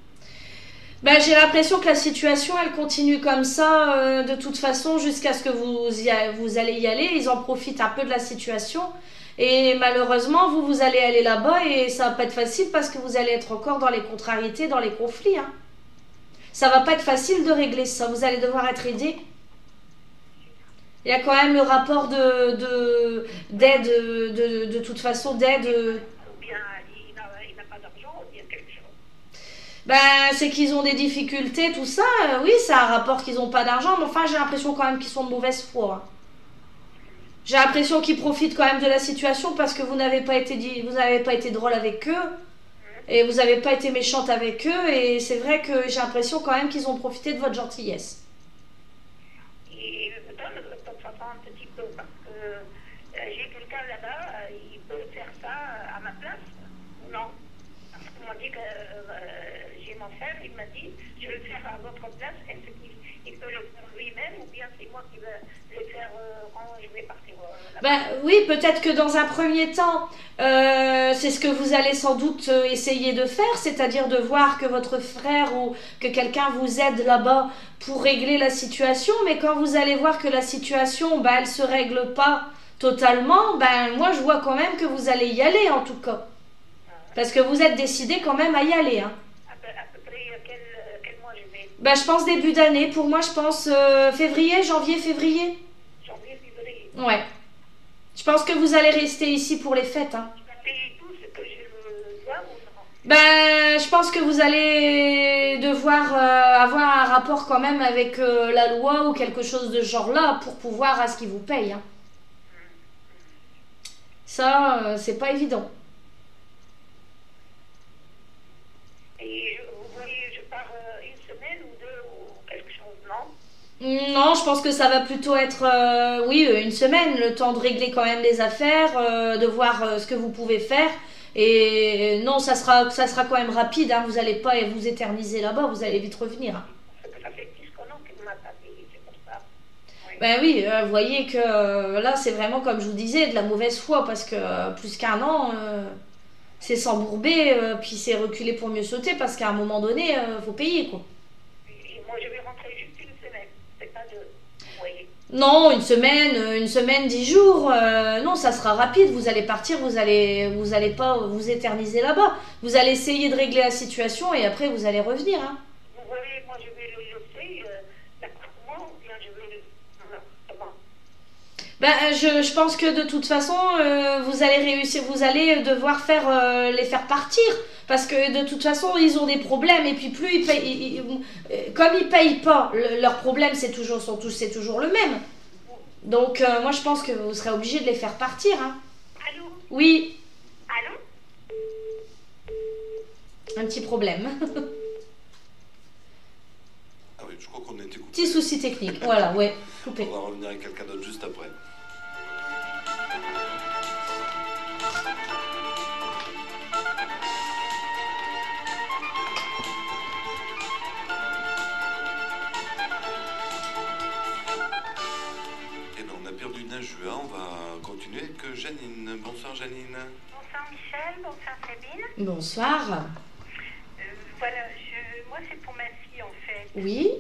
Ben, j'ai l'impression que la situation, elle continue comme ça, de toute façon, jusqu'à ce que vous allez y aller. Ils en profitent un peu de la situation. Et malheureusement, vous allez aller là-bas et ça va pas être facile parce que vous allez être encore dans les contrariétés, dans les conflits. Hein. Ça va pas être facile de régler ça. Vous allez devoir être aidé. Il y a quand même le rapport d'aide, de toute façon, d'aide. Ou bien il n'a pas d'argent ou bien quelque chose. Ben, c'est qu'ils ont des difficultés, tout ça. Oui, c'est un rapport qu'ils n'ont pas d'argent, mais enfin, j'ai l'impression quand même qu'ils sont de mauvaise foi. Hein. J'ai l'impression qu'ils profitent quand même de la situation parce que vous n'avez pas été drôle avec eux et vous n'avez pas été méchante avec eux et c'est vrai que j'ai l'impression quand même qu'ils ont profité de votre gentillesse. Il me donne de toute façon un petit peu parce que j'ai quelqu'un là-bas, il peut faire ça à ma place ou non? Parce qu'on m'a dit que j'ai mon frère, il m'a dit je vais le faire à votre place. Est-ce qu'il peut le faire lui-même ou bien c'est moi qui vais le faire quand je vais partir là-bas? Ben, oui, peut-être que dans un premier temps, c'est ce que vous allez sans doute essayer de faire, c'est-à-dire de voir que votre frère ou que quelqu'un vous aide là-bas pour régler la situation, mais quand vous allez voir que la situation, ben, elle ne se règle pas totalement, ben, moi je vois quand même que vous allez y aller en tout cas. Parce que vous êtes décidé quand même à y aller. Hein. À peu près quel mois je vais? Ben, je pense début d'année, pour moi je pense février, janvier. Janvier, février. Ouais. Je pense que vous allez rester ici pour les fêtes. Hein. Je vais payer tout ce que je dois ou non? Ben, je pense que vous allez devoir avoir un rapport quand même avec la loi ou quelque chose de ce genre-là pour pouvoir à ce qu'ils vous payent. Hein. Ça, c'est pas évident. Et vous voyez, je pars une semaine ou deux ou quelque chose, non? Non, je pense que ça va plutôt être, oui, une semaine, le temps de régler quand même les affaires, de voir ce que vous pouvez faire. Et non, ça sera quand même rapide, hein, vous n'allez pas vous éterniser là-bas, vous allez vite revenir. Hein. Parce que ça fait 10 ans qu'il ne m'a pas payé, c'est pour ça. Oui. Ben oui, vous voyez que là, c'est vraiment, comme je vous disais, de la mauvaise foi, parce que plus qu'un an, c'est s'embourber, puis c'est reculer pour mieux sauter, parce qu'à un moment donné, faut payer, quoi. Et moi, je vais rentrer juste une semaine, c'est pas deux, vous voyez. Non, une semaine, 10 jours. Non, ça sera rapide. Vous allez partir, vous allez pas vous éterniser là-bas. Vous allez essayer de régler la situation et après vous allez revenir. Hein. Vous voyez, moi je vais le laisser, comment, ou bien je vais le... Comment? Ben, je pense que de toute façon, vous allez réussir, vous allez devoir les faire partir. Parce que de toute façon, ils ont des problèmes. Et puis plus ils payent, comme ils payent pas, leur problème c'est toujours le même. Donc moi je pense que vous serez obligé de les faire partir. Hein. Allô? Oui, Allô? un petit problème. Ah oui, je crois qu'on a été coupé. Petit souci technique. Voilà, ouais, coupé. On va revenir avec quelqu'un d'autre juste après. Et non, on a perdu Najua, on va continuer avec Janine. Bonsoir Janine. Bonsoir Michel, bonsoir Sabine. Bonsoir. Voilà, moi c'est pour ma fille en fait. Oui,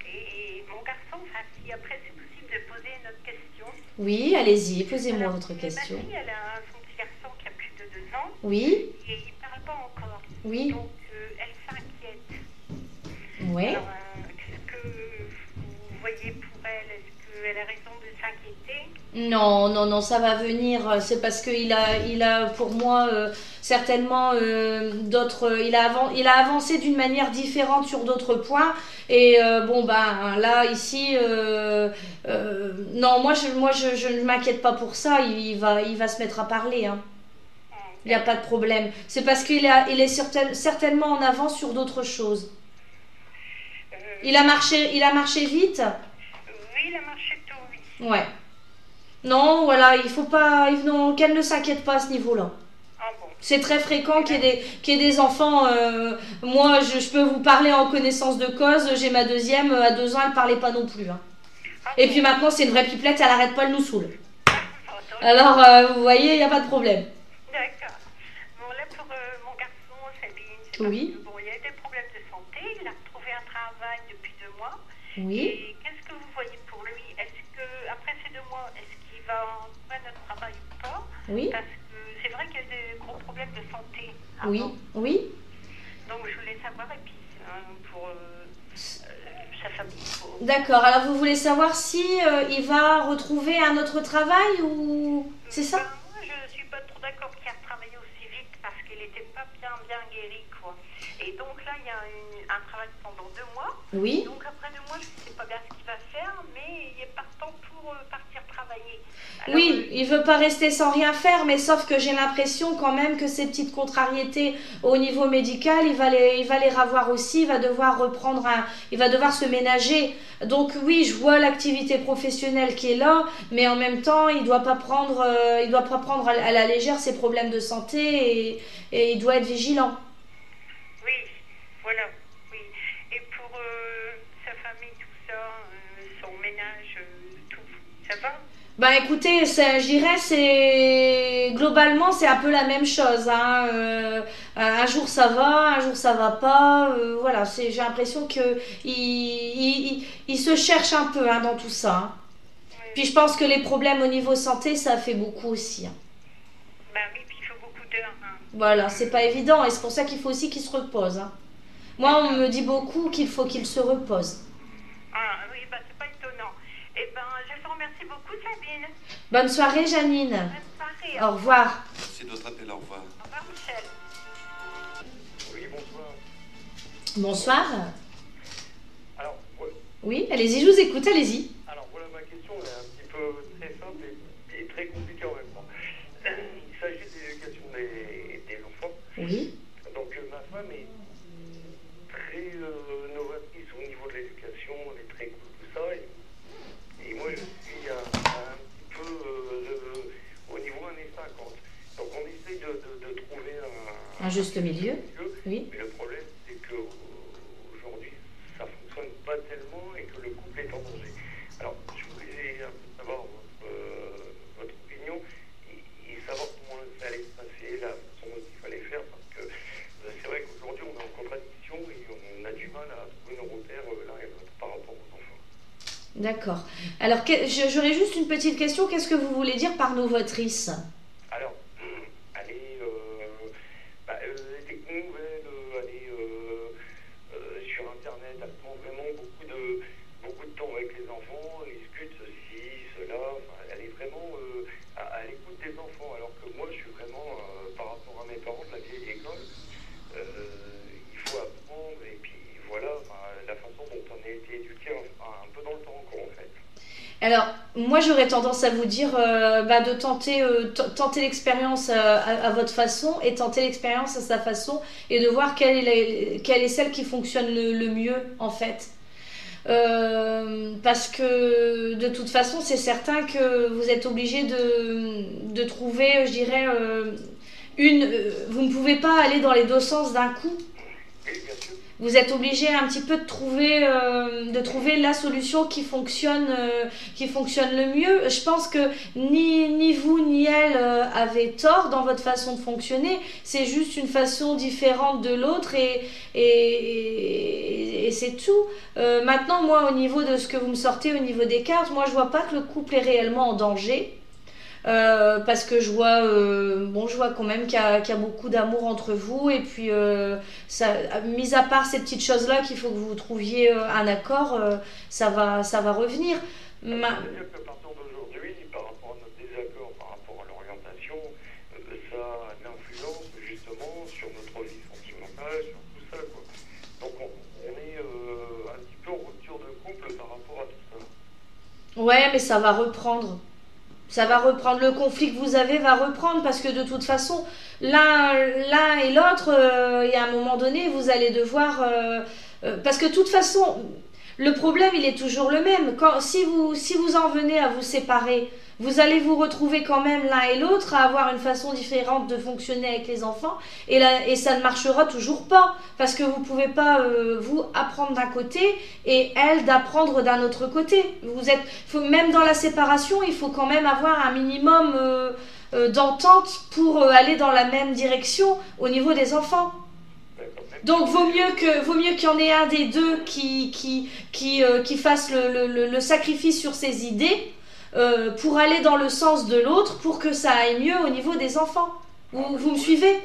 Et mon garçon, enfin si après c'est possible de poser une autre question. oui, allez-y, posez-moi Alors, votre question. Ma fille, elle a son petit garçon qui a plus de 2 ans Oui, et il parle pas encore. oui, Donc elle s'inquiète. ouais. Alors, qu'est-ce que vous voyez pour elle? Est-ce qu'elle a raison de s'inquiéter? Non, non, non, ça va venir. C'est parce qu'il a pour moi certainement d'autres. Il a avancé d'une manière différente sur d'autres points. Et bon ben là ici, non, moi je ne m'inquiète pas pour ça. Il va se mettre à parler. Hein. Il n'y a pas de problème. C'est parce qu'il est certainement en avance sur d'autres choses. Il a marché vite. Oui, il a marché tôt, oui. Ouais. Non, voilà, il faut pas. Non, qu'elle ne s'inquiète pas à ce niveau-là. Ah bon. C'est très fréquent qu'il y ait des enfants. Moi, je peux vous parler en connaissance de cause. J'ai ma deuxième, à 2 ans, elle ne parlait pas non plus. Hein. Ah Et bon. puis maintenant, c'est une vraie pipelette, elle arrête pas, elle nous saoule. Attends, Alors, vous voyez, il n'y a pas de problème. D'accord. Bon, là, pour mon garçon, Sabine, c'est Oui. parce que, bon, il a des problèmes de santé. Il a retrouvé un travail depuis 2 mois. Oui. Et qu'est-ce que vous voyez pour lui? Est-ce que, après ces 2 mois, est-ce qu'il va trouver notre travail ou pas? Oui. Parce que c'est vrai qu'il y a des gros problèmes de santé. Oui. avant. Oui. Donc, je voulais savoir, et puis, pour sa famille. D'accord. Alors, vous voulez savoir si il va retrouver un autre travail ou. C'est ça? Ben, moi, je suis pas trop d'accord qu'il a travaillé aussi vite parce qu'il n'était pas bien guéri, quoi. Et donc là, il y a un travail pendant 2 mois. Oui. Donc après 2 mois, je ne sais pas bien ce qu'il va faire, mais il est partant pour partir travailler. Alors, Oui, il veut pas rester sans rien faire, mais sauf que j'ai l'impression quand même que ces petites contrariétés au niveau médical, il va les revoir aussi, il va devoir il va devoir se ménager. Donc oui, je vois l'activité professionnelle qui est là, mais en même temps, il doit pas prendre à la légère ses problèmes de santé et il doit être vigilant. oui, voilà, oui. Et pour sa famille, tout ça, son ménage, tout, ça va? Ben écoutez, je dirais globalement c'est un peu la même chose. Hein. Un jour ça va, un jour ça va pas. Voilà, j'ai l'impression que il se cherche un peu hein, dans tout ça. Hein. Oui. Puis je pense que les problèmes au niveau santé ça fait beaucoup aussi. Hein. Ben oui, puis il faut beaucoup d'heures. Hein. Voilà, c'est pas évident et c'est pour ça qu'il faut aussi qu'il se repose. Hein. Moi on me dit beaucoup qu'il faut qu'il se repose. Ah oui, ben c'est pas étonnant. Eh ben, je vous remercie beaucoup, Sabine. Bonne soirée Janine. Bonne soirée. Au revoir. Merci de votre appel, au revoir. Au revoir, Michel. Oui, bonsoir. Bonsoir. Alors, Oui, allez-y, je vous écoute, allez-y. voilà ma question, elle est un petit peu très simple et très compliquée en même temps. Il s'agit de l'éducation des enfants. Oui. Donc, ma femme est très novatrice au niveau de l'éducation, elle est très cool, tout ça. Et moi, je suis un petit peu au niveau 1,50 m. Donc, on essaye de trouver Un juste milieu. Oui. Mais le problème, c'est qu'aujourd'hui, ça ne fonctionne pas tellement et que le couple est en danger. Alors, je voulais un peu savoir votre opinion et savoir comment ça allait se passer, la façon dont il fallait faire, parce que c'est vrai qu'aujourd'hui, on est en contradiction et on a du mal à trouver nos repères l'un et l'autre par rapport aux enfants. D'accord. Alors, j'aurais juste une petite question. Qu'est-ce que vous voulez dire par novatrice? Alors, elle est, des nouvelles, elle est sur Internet, elle prend vraiment beaucoup de temps avec les enfants, elle discute ceci, cela, enfin, elle est vraiment à l'écoute des enfants, alors que moi je suis vraiment, par rapport à mes parents de la vieille école, il faut apprendre, et puis voilà, enfin, la façon dont on a été éduqué un peu dans le temps, quoi, en fait. Alors, moi, j'aurais tendance à vous dire de tenter l'expérience à votre façon et tenter l'expérience à sa façon et de voir quelle est celle qui fonctionne le mieux, en fait. Parce que de toute façon, c'est certain que vous êtes obligé de trouver, je dirais, vous ne pouvez pas aller dans les deux sens d'un coup. Oui, bien sûr. Vous êtes obligé un petit peu de trouver la solution qui fonctionne le mieux. Je pense que ni vous ni elle avez tort dans votre façon de fonctionner. C'est juste une façon différente de l'autre et c'est tout. Maintenant, moi, au niveau de ce que vous me sortez, au niveau des cartes, moi, je vois pas que le couple est réellement en danger. Parce que je vois quand même qu'il y a beaucoup d'amour entre vous et puis mis à part ces petites choses là qu'il faut que vous trouviez un accord, ça va revenir. C'est-à-dire que partant d'aujourd'hui, par rapport à notre désaccord, par rapport à l'orientation, ça a une influence justement sur notre vie sentimentale, sur tout ça, quoi. Donc on est un petit peu en rupture de couple par rapport à tout ça. Ouais, mais ça va reprendre. Ça va reprendre, le conflit que vous avez va reprendre parce que de toute façon, l'un et l'autre, il y a un moment donné, vous allez devoir... parce que de toute façon, le problème, il est toujours le même. Si vous en venez à vous séparer, vous allez vous retrouver quand même l'un et l'autre à avoir une façon différente de fonctionner avec les enfants et ça ne marchera toujours pas parce que vous ne pouvez pas vous apprendre d'un côté et elle d'apprendre d'un autre côté. Même dans la séparation, il faut quand même avoir un minimum d'entente pour aller dans la même direction au niveau des enfants. Donc vaut mieux qu'il y en ait un des deux qui fasse le sacrifice sur ses idées pour aller dans le sens de l'autre pour que ça aille mieux au niveau des enfants. Vous me suivez?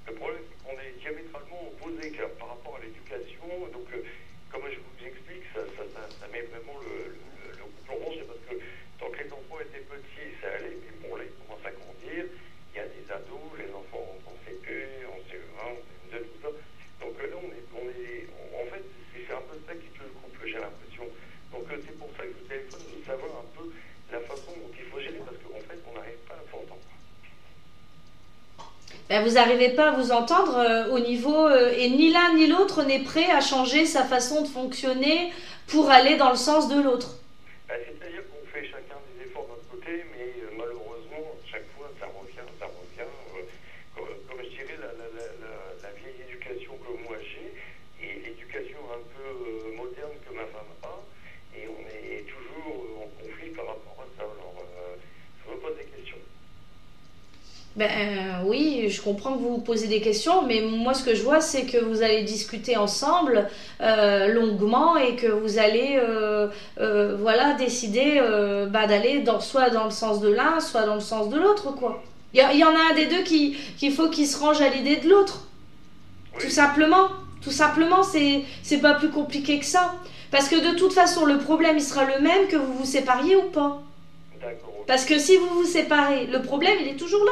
Le problème, c'est qu'on est diamétralement opposés par rapport à l'éducation. Donc, comme je vous explique, ça met vraiment le couple en danger parce que tant que les enfants étaient petits, ça allait. Mais bon, là, ils commencent à grandir. Il y a des ados, les enfants en CP, en CE1, en CE2, tout ça. Donc là, en fait, c'est un peu ça qui tue le couple, j'ai l'impression. Donc c'est pour ça que je vous téléphone, de savoir un peu la façon dont il faut gérer, parce qu'en fait, on n'arrive pas à s'entendre. Vous n'arrivez pas à vous entendre au niveau... et ni l'un ni l'autre n'est prêt à changer sa façon de fonctionner pour aller dans le sens de l'autre. C'est-à-dire qu'on fait chacun des efforts de notre côté, mais malheureusement, chaque fois, ça revient. Comme je dirais, la vieille éducation que moi j'ai, et l'éducation un peu moderne que ma femme a, et on est toujours en conflit par rapport à ça. Alors, je me pose des questions. Oui, je comprends que vous vous posez des questions, mais moi ce que je vois c'est que vous allez discuter ensemble longuement et que vous allez décider d'aller soit dans le sens de l'un, soit dans le sens de l'autre, quoi. Il y en a un des deux qu'il faut qu'il se range à l'idée de l'autre. Oui. Tout simplement, c'est pas plus compliqué que ça. Parce que de toute façon, le problème il sera le même que vous vous sépariez ou pas. D'accord. Parce que si vous vous séparez, le problème il est toujours là.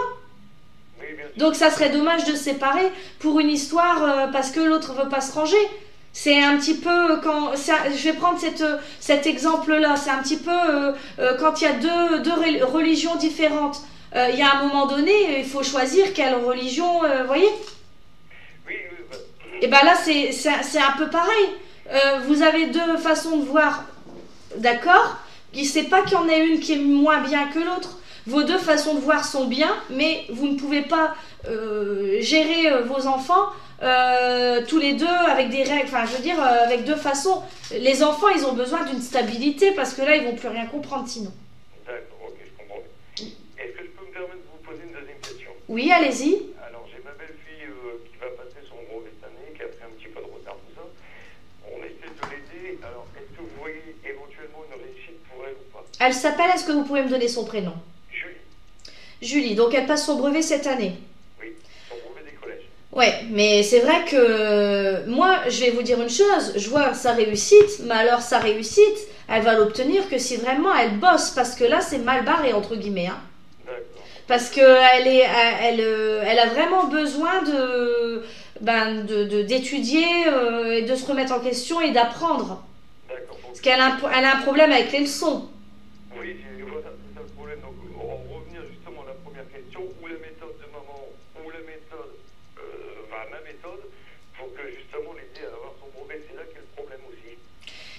Donc ça serait dommage de se séparer pour une histoire parce que l'autre veut pas se ranger. C'est un petit peu je vais prendre cet exemple-là. C'est un petit peu quand il y a deux religions différentes. Il y a un moment donné, il faut choisir quelle religion, voyez. Oui. Et là c'est un peu pareil. Vous avez deux façons de voir, d'accord. C'est pas qu'il y en ait une qui est moins bien que l'autre. Vos deux façons de voir sont bien, mais vous ne pouvez pas gérer vos enfants tous les deux avec des règles, avec deux façons. Les enfants, ils ont besoin d'une stabilité parce que là, ils vont plus rien comprendre sinon. D'accord, ok, je comprends. Est-ce que je peux me permettre de vous poser une deuxième question? Oui, allez-y. Alors, j'ai ma belle-fille qui va passer son brevet cette année, qui a pris un petit peu de retard, tout ça. On essaie de l'aider. Alors, est-ce que vous voyez éventuellement une réussite Elle s'appelle, est-ce que vous pouvez me donner son prénom? Julie. Julie, donc elle passe son brevet cette année. Oui, son brevet des collèges. Ouais, mais c'est vrai que moi, je vais vous dire une chose, je vois sa réussite, mais alors sa réussite, elle va l'obtenir que si vraiment elle bosse, parce que là, c'est mal barré, entre guillemets. Hein. D'accord. Parce qu'elle a vraiment besoin d'étudier et de se remettre en question et d'apprendre. D'accord. Parce qu'elle a un problème avec les leçons. Oui, voilà, c'est ça le problème. Donc, on va revenir justement à la première question, ou la méthode de maman, ou la méthode, ma méthode, pour que justement l'aider à avoir son brevet. C'est là qu'est le problème aussi.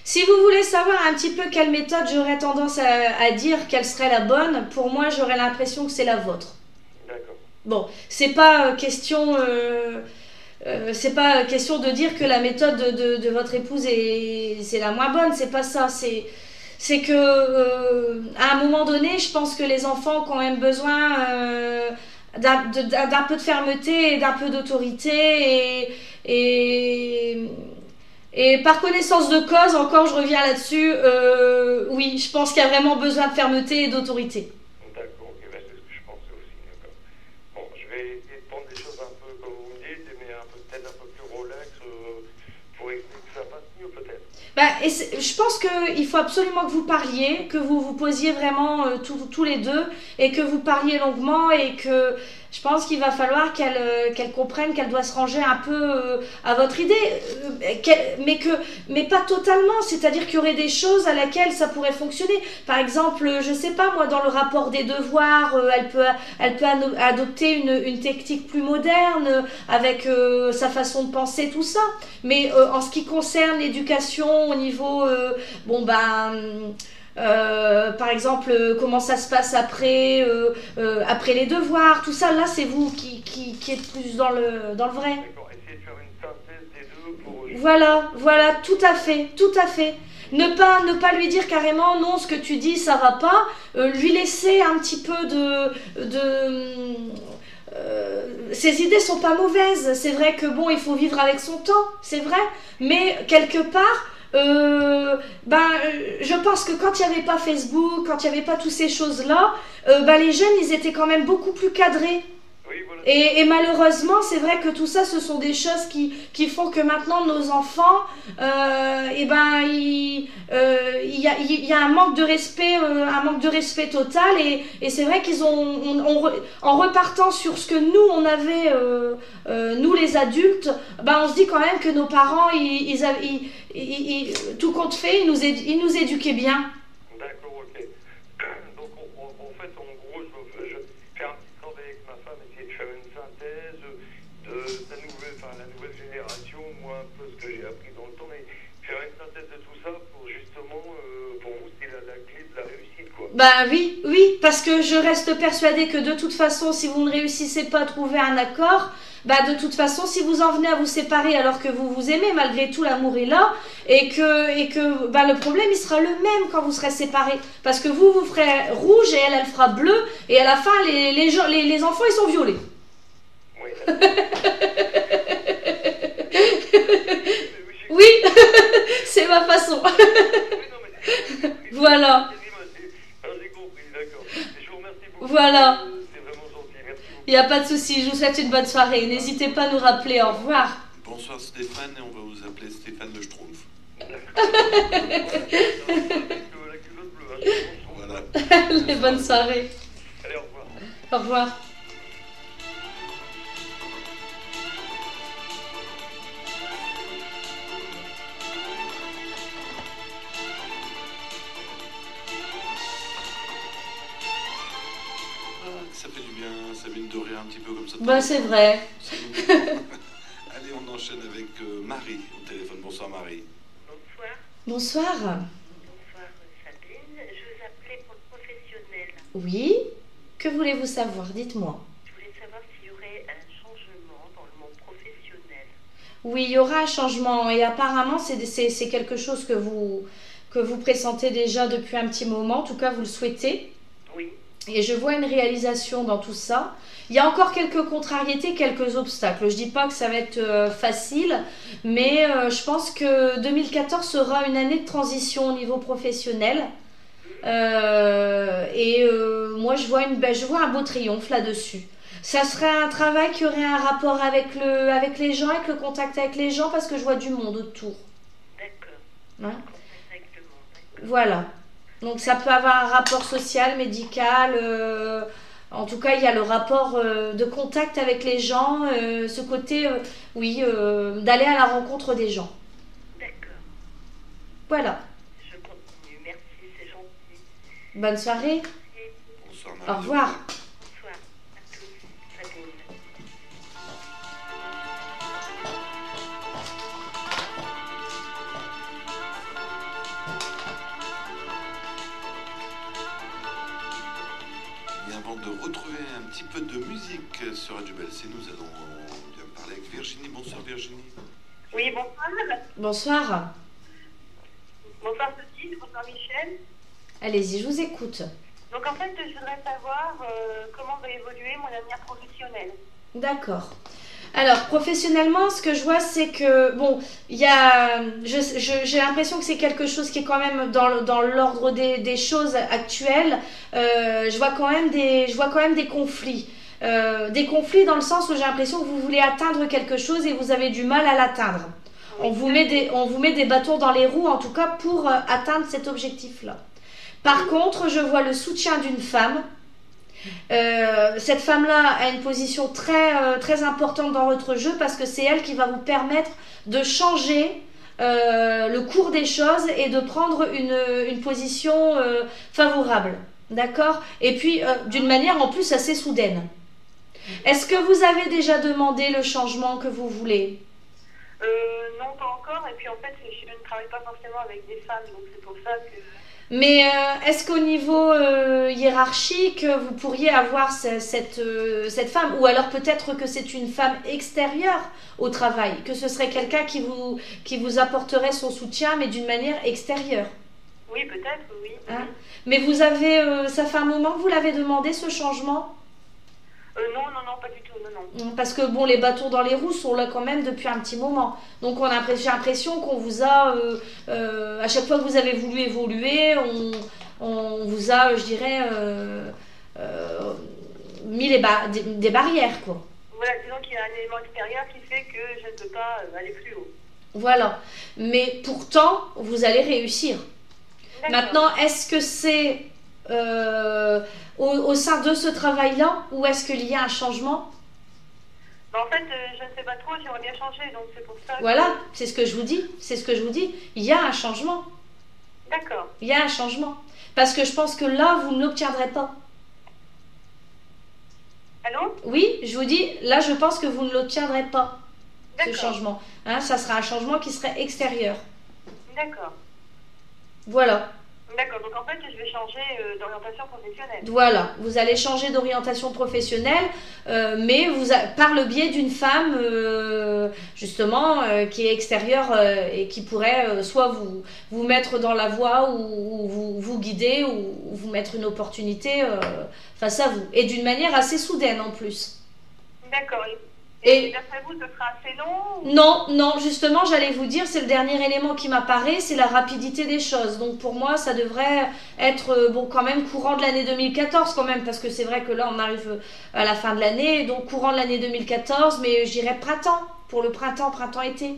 Si vous voulez savoir un petit peu quelle méthode j'aurais tendance à dire qu'elle serait la bonne, pour moi j'aurais l'impression que c'est la vôtre. D'accord. Bon, c'est pas question de dire que la méthode de votre épouse c'est la moins bonne, c'est pas ça, c'est que à un moment donné, je pense que les enfants ont quand même besoin d'un peu de fermeté et d'un peu d'autorité et par connaissance de cause, encore je reviens là-dessus, oui, je pense qu'il y a vraiment besoin de fermeté et d'autorité. D'accord, ok, ben, c'est ce que je pensais aussi, d'accord. Bon, je vais essayer de prendre des choses un peu comme vous me dites, mais peut-être un peu plus relax, pour essayer que ça passe mieux peut-être. Je pense qu'il faut absolument que vous parliez, que vous vous posiez vraiment tous les deux et que vous parliez longuement et que je pense qu'il va falloir qu'elle comprenne qu'elle doit se ranger un peu à votre idée, mais pas totalement, c'est-à-dire qu'il y aurait des choses à laquelle ça pourrait fonctionner. Par exemple, je sais pas moi, dans le rapport des devoirs, elle peut adopter une technique plus moderne avec sa façon de penser, tout ça. Mais en ce qui concerne l'éducation au niveau, par exemple, comment ça se passe après les devoirs, tout ça, là c'est vous qui êtes plus dans le vrai. D'accord, essayer de faire une synthèse des deux pour... Voilà, tout à fait. Ne pas lui dire carrément non, ce que tu dis ça va pas, lui laisser un petit peu ses idées sont pas mauvaises, c'est vrai que bon, il faut vivre avec son temps, c'est vrai, mais quelque part je pense que quand il n'y avait pas Facebook, quand il n'y avait pas toutes ces choses-là, les jeunes, ils étaient quand même beaucoup plus cadrés. Oui, voilà. Et malheureusement, c'est vrai que tout ça, ce sont des choses qui font que maintenant, nos enfants, il y a un manque de respect total. Et c'est vrai qu'ils en repartant sur ce que nous, on avait, nous les adultes, on se dit quand même que nos parents, tout compte fait, ils nous éduquaient bien. D'accord, ok. Donc, en fait, en gros, je vais faire un petit travail avec ma femme, essayer de faire une synthèse de la nouvelle génération, moi, un peu ce que j'ai appris dans le temps, mais faire une synthèse de tout ça pour justement, pour vous, c'est la clé de la réussite, quoi. Oui, parce que je reste persuadée que de toute façon, si vous ne réussissez pas à trouver un accord, de toute façon, si vous en venez à vous séparer alors que vous vous aimez, malgré tout, l'amour est là, et que le problème, il sera le même quand vous serez séparés. Parce que vous ferez rouge et elle fera bleu, et à la fin, les enfants, ils sont violets. Oui. Oui, c'est ma façon. Voilà. J'ai compris, d'accord. Je vous remercie beaucoup. Voilà. C'est vraiment gentil, merci beaucoup. Il n'y a pas de souci, je vous souhaite une bonne soirée. N'hésitez pas à nous rappeler, au revoir. Bonsoir Stéphane, et on va vous appeler Stéphane Le Schtroumpf. Voilà. Bonne soirée. Allez, au revoir. Au revoir. Ça fait du bien, Sabine, de rire un petit peu comme ça. C'est vrai. Allez, on enchaîne avec Marie au téléphone. Bonsoir Marie. Bonsoir. Bonsoir. Bonsoir Sabine. Je vous appelais pour le professionnel. Oui. Que voulez-vous savoir? Dites-moi. Je voulais savoir s'il y aurait un changement dans le monde professionnel. Oui, il y aura un changement et apparemment c'est quelque chose que vous pressentez déjà depuis un petit moment. En tout cas, vous le souhaitez. Oui. Et je vois une réalisation dans tout ça. Il y a encore quelques contrariétés, quelques obstacles. Je dis pas que ça va être facile, mais je pense que 2014 sera une année de transition au niveau professionnel. Moi, je vois un beau triomphe là-dessus. Ça serait un travail qui aurait un rapport avec les gens, avec le contact avec les gens, parce que je vois du monde autour. D'accord. Hein? Exactement. Voilà. Donc ça peut avoir un rapport social, médical. En tout cas, il y a le rapport de contact avec les gens, ce côté, d'aller à la rencontre des gens. D'accord. Voilà. Je continue. Merci, c'est gentil. Bonne soirée. Bonsoir, Au Marie. revoir. Bonsoir à tous. Sabine. Et avant de retrouver un petit peu de musique sur Radio BLC, nous allons bien parler avec Virginie. Bonsoir Virginie. Oui, bonsoir. Bonsoir. Bonsoir Sophie, bonsoir Michel. Allez-y, je vous écoute. Donc en fait, je voudrais savoir comment va évoluer mon avenir professionnel. D'accord. Alors, professionnellement, ce que je vois, c'est que, bon, il y a, j'ai l'impression que c'est quelque chose qui est quand même dans l'ordre des choses actuelles. Je vois quand même des conflits. Des conflits dans le sens où j'ai l'impression que vous voulez atteindre quelque chose et vous avez du mal à l'atteindre. On vous met des bâtons dans les roues, en tout cas, pour atteindre cet objectif-là. Par contre, je vois le soutien d'une femme. Cette femme-là a une position très importante dans votre jeu parce que c'est elle qui va vous permettre de changer le cours des choses et de prendre une position favorable. D'accord? Et puis, d'une manière en plus assez soudaine. Est-ce que vous avez déjà demandé le changement que vous voulez? Non, pas encore. Et puis en fait, je ne travaille pas forcément avec des femmes, donc c'est pour ça que... Mais est-ce qu'au niveau hiérarchique, vous pourriez avoir cette femme? Ou alors peut-être que c'est une femme extérieure au travail, que ce serait quelqu'un qui vous apporterait son soutien, mais d'une manière extérieure. Oui, peut-être, oui. Hein? Mais vous avez, ça fait un moment que vous l'avez demandé, ce changement? Non, pas du tout, non. Parce que bon, les bâtons dans les roues sont là quand même depuis un petit moment. Donc j'ai l'impression qu'on vous a, à chaque fois que vous avez voulu évoluer, on vous a, je dirais, mis des barrières, quoi. Voilà, disons qu'il y a un élément extérieur qui fait que je ne peux pas aller plus haut. Voilà. Mais pourtant, vous allez réussir. Maintenant, est-ce que c'est au sein de ce travail-là ou est-ce qu'il y a un changement? En fait, je ne sais pas trop, j'aimerais bien changer, donc c'est pour ça que... Voilà, c'est ce que je vous dis. C'est ce que je vous dis. Il y a un changement. D'accord. Il y a un changement. Parce que je pense que là, vous ne l'obtiendrez pas. Allô? Oui, je vous dis, là, je pense que vous ne l'obtiendrez pas, ce D'accord. changement. Hein, ça sera un changement qui serait extérieur. D'accord. Voilà. D'accord, donc en fait, je vais changer d'orientation professionnelle. Voilà, vous allez changer d'orientation professionnelle, mais par le biais d'une femme, justement, qui est extérieure et qui pourrait soit vous mettre dans la voie ou vous guider ou vous mettre une opportunité face à vous. Et d'une manière assez soudaine en plus. D'accord. Et d'après vous, ce sera assez long ou... Non, justement, j'allais vous dire, c'est le dernier élément qui m'apparaît, c'est la rapidité des choses. Donc pour moi, ça devrait être, quand même courant de l'année 2014 quand même, parce que c'est vrai que là, on arrive à la fin de l'année, donc courant de l'année 2014, mais je dirais printemps, pour le printemps-été.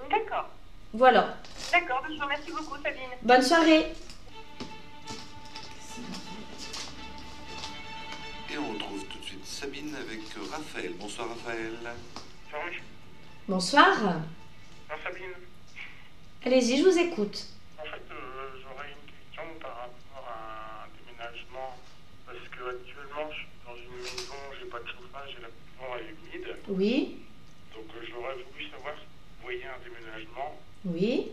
D'accord. Voilà. D'accord, je vous remercie beaucoup, Sabine. Bonne soirée. Et on retrouve tout de suite Sabine avec Raphaël. Bonsoir Raphaël. Bonsoir. Ah, Sabine, Allez-y, je vous écoute. en fait, j'aurais une question par rapport à un déménagement. Parce que actuellement, je suis dans une maison, j'ai pas de chauffage et la maison est humide. Oui, Donc, j'aurais voulu savoir si vous voyez un déménagement. oui.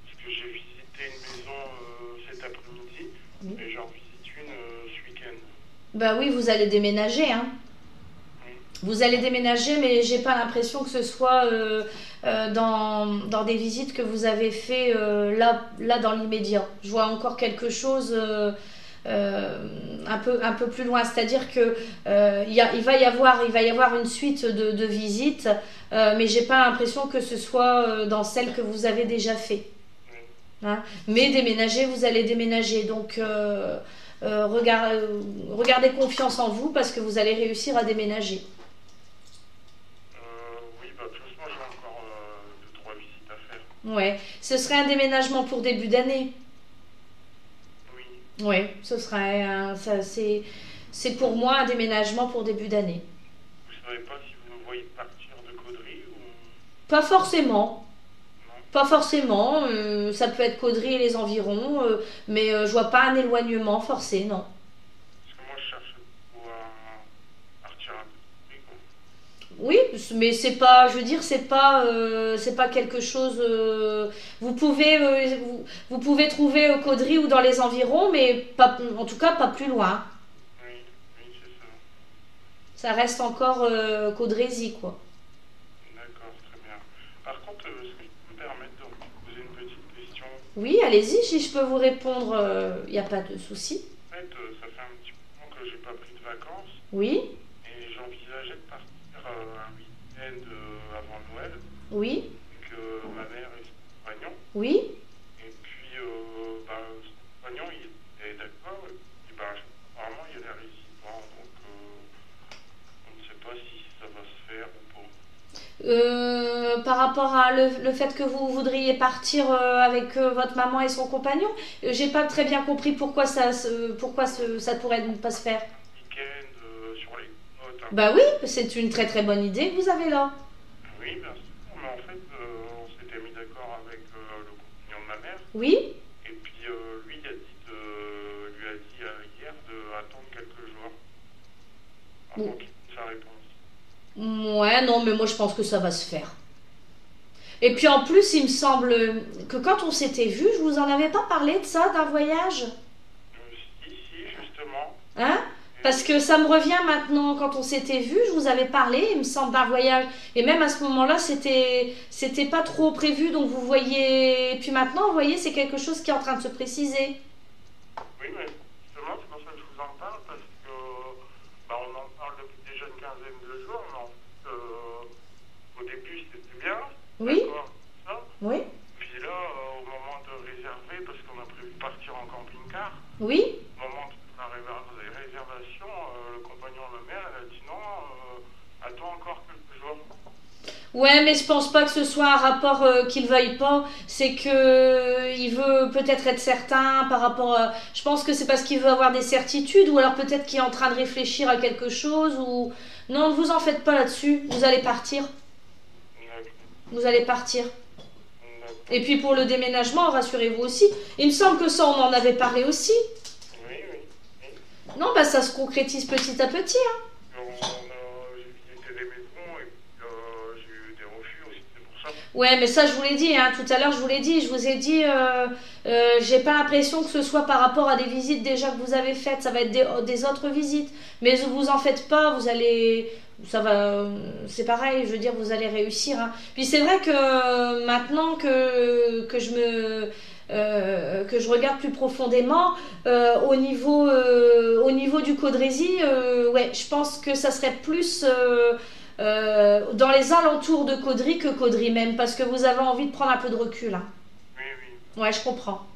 Parce que j'ai visité une maison cet après-midi Oui. et j'en visite une ce week-end. Bah oui, vous allez déménager, hein. Vous allez déménager, mais j'ai pas l'impression que ce soit dans des visites que vous avez fait là dans l'immédiat. Je vois encore quelque chose un peu plus loin, c'est-à-dire que il va y avoir une suite de visites, mais j'ai pas l'impression que ce soit dans celle que vous avez déjà fait. hein. Mais déménager, vous allez déménager. Donc, regardez confiance en vous parce que vous allez réussir à déménager. Oui, bah, de toute façon, j'ai encore 2-3 visites à faire. Ouais. Ce serait un déménagement pour début d'année. Oui. Ouais, ce serait c'est pour moi un déménagement pour début d'année. Vous savez pas si vous me voyez partir de Caudry ou... Pas forcément. Non. Pas forcément. Ça peut être Caudry et les environs, mais je vois pas un éloignement forcé, non. Parce que moi, je cherche à partir un peu de Caudry, quoi. Oui, mais c'est pas, je veux dire, c'est pas quelque chose. Vous pouvez trouver Caudry ou dans les environs, mais pas, en tout cas pas plus loin. Oui, oui, c'est ça. Ça reste encore Caudrézy, quoi. D'accord, très bien. Par contre, est-ce que je peux me permettre de vous poser une petite question? Oui, allez-y, si je peux vous répondre, il n'y a pas de souci. En fait, ça fait un petit moment que j'ai pas pris de vacances Oui, et j'envisageais de partir un week-end avant Noël oui, avec ma mère et son compagnon. oui. Et puis, bah, son compagnon, il était d'accord. Et puis, bah, apparemment, il y a des résidents, donc on ne sait pas si ça va se faire ou pas. Par rapport à le fait que vous voudriez partir avec votre maman et son compagnon, j'ai pas très bien compris pourquoi ça pourrait ne pas se faire. Week-end sur les côtes. Bah oui, c'est une très très bonne idée que vous avez là. Oui, bien sûr. Mais en fait, on s'était mis d'accord avec le compagnon de ma mère. Oui, Et puis, lui, lui a dit hier d'attendre quelques jours avant qu'il ait sa réponse. ouais, non, mais moi je pense que ça va se faire. Et puis en plus, il me semble que quand on s'était vu, je vous en avais pas parlé de ça, d'un voyage, Si, justement. hein? Parce que ça me revient maintenant, quand on s'était vu, je vous avais parlé, il me semble, d'un voyage. Et même à ce moment-là, c'était pas trop prévu, donc vous voyez. Et puis maintenant, vous voyez, c'est quelque chose qui est en train de se préciser. Oui, mais justement, c'est pour ça que je vous en parle, parce que bah, on en parle depuis déjà une quinzaine de jours, mais en fait, au début, c'était bien. Oui, D'accord, ça. oui, Puis là, au moment de réserver, parce qu'on a prévu de partir en camping-car, oui. au moment de la réservation, le compagnon de ma mère, elle a dit non, attends encore quelques jours. Ouais, mais je pense pas que ce soit un rapport qu'il veuille pas. C'est que il veut peut-être être certain par rapport à... Je pense que c'est parce qu'il veut avoir des certitudes ou alors peut-être qu'il est en train de réfléchir à quelque chose ou... Non, ne vous en faites pas là-dessus. Vous allez partir. Vous allez partir. Et puis pour le déménagement, rassurez-vous aussi. Il me semble que ça, on en avait parlé aussi. Oui, oui. Non, bah ça se concrétise petit à petit, hein. J'ai visité les maisons et puis j'ai eu des refus aussi, c'est pour ça. Ouais, mais ça, je vous l'ai dit, hein, tout à l'heure, je vous l'ai dit. Je vous ai dit, j'ai pas l'impression que ce soit par rapport à des visites déjà que vous avez faites. Ça va être des autres visites. Mais ne vous en faites pas, vous allez... Ça va... C'est pareil, je veux dire, vous allez réussir, hein. Puis c'est vrai que maintenant que je regarde plus profondément, au niveau du Caudrézy, ouais, je pense que ça serait plus... dans les alentours de Caudry que Caudry même, parce que vous avez envie de prendre un peu de recul, hein. Oui, oui, Ouais, je comprends.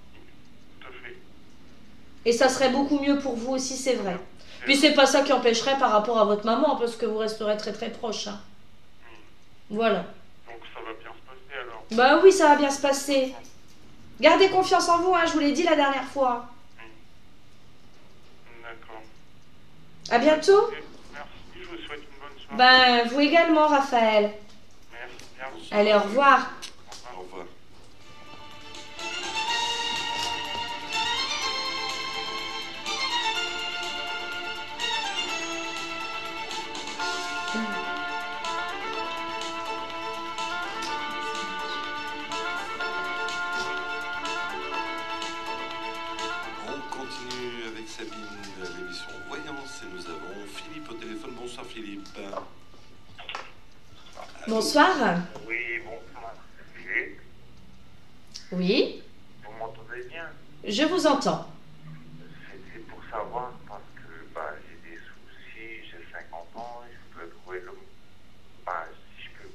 tout à fait. Et ça serait beaucoup mieux pour vous aussi, c'est vrai. Puis c'est pas ça qui empêcherait par rapport à votre maman, parce que vous resterez très très proche, hein. Voilà. Donc ça va bien se passer alors. Bah oui, ça va bien se passer. Gardez confiance en vous, hein, je vous l'ai dit la dernière fois. D'accord. À bientôt. Merci, je vous souhaite une bonne soirée. Ben, vous également, Raphaël. Merci bien. Allez, au revoir. Au revoir. On continue avec Sabine, l'émission Voyance, et nous avons Philippe au téléphone. Bonsoir Philippe. Allô. Bonsoir. Oui, bonsoir. Philippe, Oui, vous m'entendez bien? je vous entends. C'est pour savoir parce que bah, j'ai des soucis, j'ai 50 ans et je voudrais trouver le... Bah, si je peux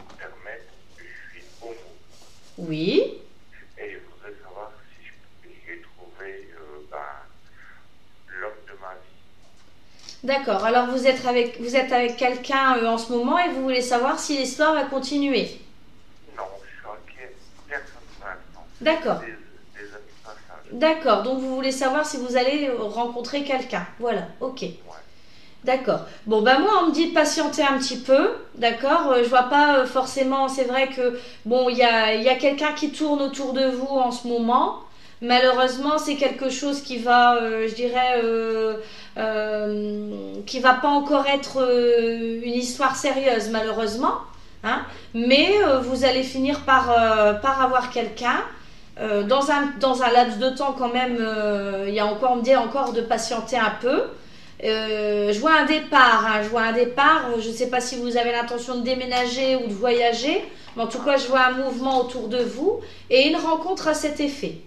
me permettre, je suis homo. Oui, Et je voudrais savoir D'accord. Alors vous êtes avec quelqu'un en ce moment et vous voulez savoir si l'histoire va continuer. Non, je suis avec personne pour l'instant. D'accord. Des amis de passage. D'accord. Donc vous voulez savoir si vous allez rencontrer quelqu'un. Voilà. Ok. Ouais. D'accord. Bon, bah moi, on me dit de patienter un petit peu, d'accord. Je vois pas forcément, c'est vrai que, bon, il y a quelqu'un qui tourne autour de vous en ce moment. Malheureusement, c'est quelque chose qui va, je dirais, qui va pas encore être une histoire sérieuse, malheureusement. Hein. Mais vous allez finir par avoir quelqu'un. Dans un laps de temps, quand même, on me dit encore de patienter un peu. Je vois un départ, hein, je ne sais pas si vous avez l'intention de déménager ou de voyager, mais en tout cas je vois un mouvement autour de vous et une rencontre à cet effet.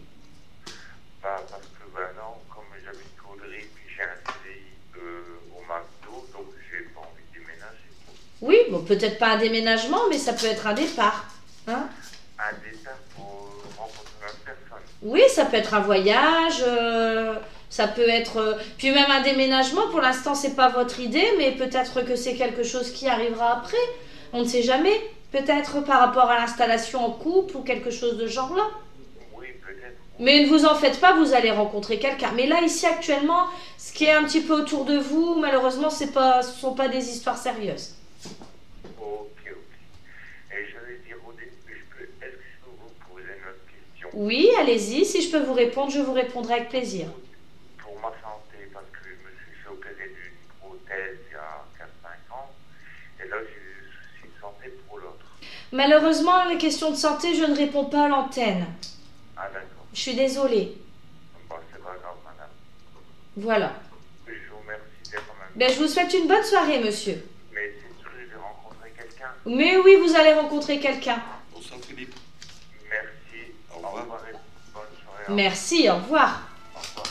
Bah, parce que non, comme j'habite Caudry, puis j'ai un CDI au McDo, donc j'ai pas envie de déménager. Oui, bon, peut-être pas un déménagement, mais ça peut être un départ. Hein. Un départ pour rencontrer une personne. Oui, ça peut être un voyage, ça peut être... puis même un déménagement, pour l'instant, c'est pas votre idée, mais peut-être que c'est quelque chose qui arrivera après. On ne sait jamais. Peut-être par rapport à l'installation en couple ou quelque chose de genre là. Oui, peut-être. Mais ne vous en faites pas, vous allez rencontrer quelqu'un. Mais là, ici, actuellement, ce qui est un petit peu autour de vous, malheureusement, ce sont pas des histoires sérieuses. Ok. Et j'allais dire au début, est-ce que je peux vous poser une autre question? Oui, allez-y. Si je peux vous répondre, je vous répondrai avec plaisir. Pour ma santé, parce que je me suis fait opérer d'une prothèse il y a 4-5 ans, et là j'ai eu des soucis de santé pour l'autre. Malheureusement, les questions de santé, je ne réponds pas à l'antenne. Ah d'accord. Je suis désolée. Bon, c'est pas grave, madame. Voilà. Je vous remercie bien quand même. Ben, je vous souhaite une bonne soirée, monsieur. Mais c'est sûr que je vais rencontrer quelqu'un. Mais oui, vous allez rencontrer quelqu'un. Bonsoir Philippe. Merci. Au revoir. Et bonne soirée. Merci, au revoir. Au revoir.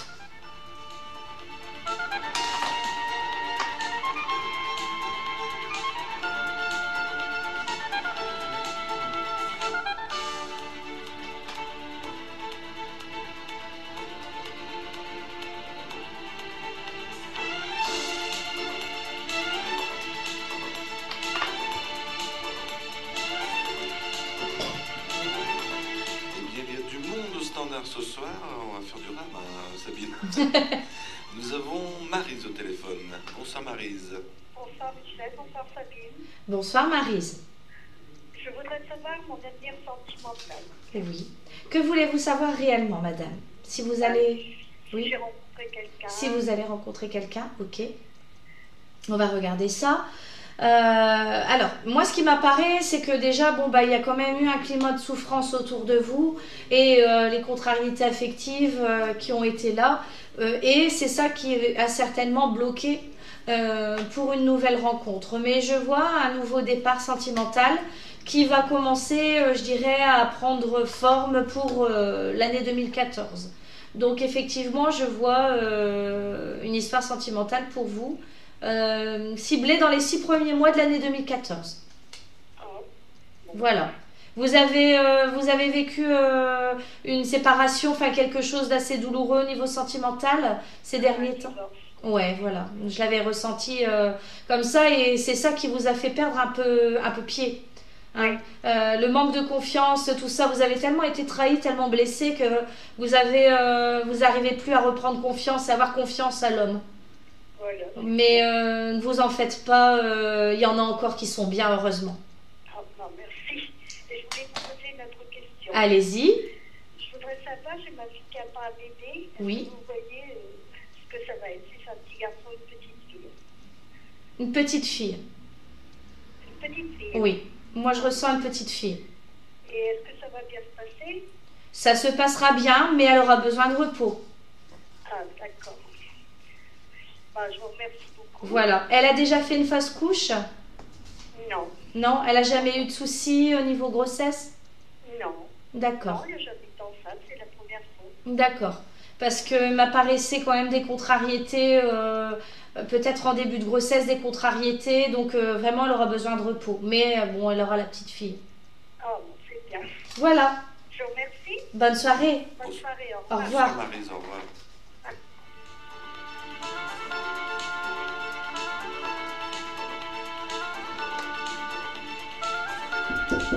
Ce soir, on va faire du rame, hein, Sabine. Nous avons Maryse au téléphone. Bonsoir Maryse. Bonsoir Michel, bonsoir Sabine. Bonsoir, Maryse. Je voudrais savoir mon avenir sentimental. Oui. Que voulez-vous savoir réellement, madame? Si vous allez... Oui. J'ai rencontré quelqu'un. Si vous allez rencontrer quelqu'un, ok. On va regarder ça. Alors, moi, ce qui m'apparaît, c'est que déjà, bon, bah, il y a quand même eu un climat de souffrance autour de vous et les contrariétés affectives qui ont été là. Et c'est ça qui a certainement bloqué pour une nouvelle rencontre. Mais je vois un nouveau départ sentimental qui va commencer, je dirais, à prendre forme pour l'année 2014. Donc, effectivement, je vois une histoire sentimentale pour vous. Ciblé dans les 6 premiers mois de l'année 2014. Voilà. Vous avez vécu une séparation, enfin quelque chose d'assez douloureux au niveau sentimental ces derniers temps. Ouais, voilà. Je l'avais ressenti comme ça et c'est ça qui vous a fait perdre un peu pied. Hein. Le manque de confiance, tout ça, vous avez tellement été trahi, tellement blessé que vous n'arrivez plus à reprendre confiance, à avoir confiance à l'homme. Voilà. Mais ne vous en faites pas, il y en a encore qui sont bien, heureusement. Ah, non, merci. Et je voulais vous poser une autre question. Allez-y. Je voudrais savoir, j'ai ma fille qui n'a pas un bébé. Est-ce Oui. que vous voyez ce que ça va être? Si c'est un petit garçon ou une petite fille? Une petite fille. Une petite fille? Oui. Moi, je ressens une petite fille. Et est-ce que ça va bien se passer? Ça se passera bien, mais elle aura besoin de repos. Ah, d'accord. Bah, je vous remercie beaucoup. Voilà. Elle a déjà fait une fausse couche? Non. Non, elle a jamais eu de soucis au niveau grossesse? Non. D'accord. Non, j'habite enceinte, c'est la première fois. D'accord. Parce que m'apparaissaient quand même des contrariétés, peut-être en début de grossesse, des contrariétés. Donc vraiment, elle aura besoin de repos. Mais bon, elle aura la petite fille. Oh, bon, c'est bien. Voilà. Je vous remercie. Bonne soirée. Bonne soirée. Au revoir. Bonsoir Maryse, au revoir. Eh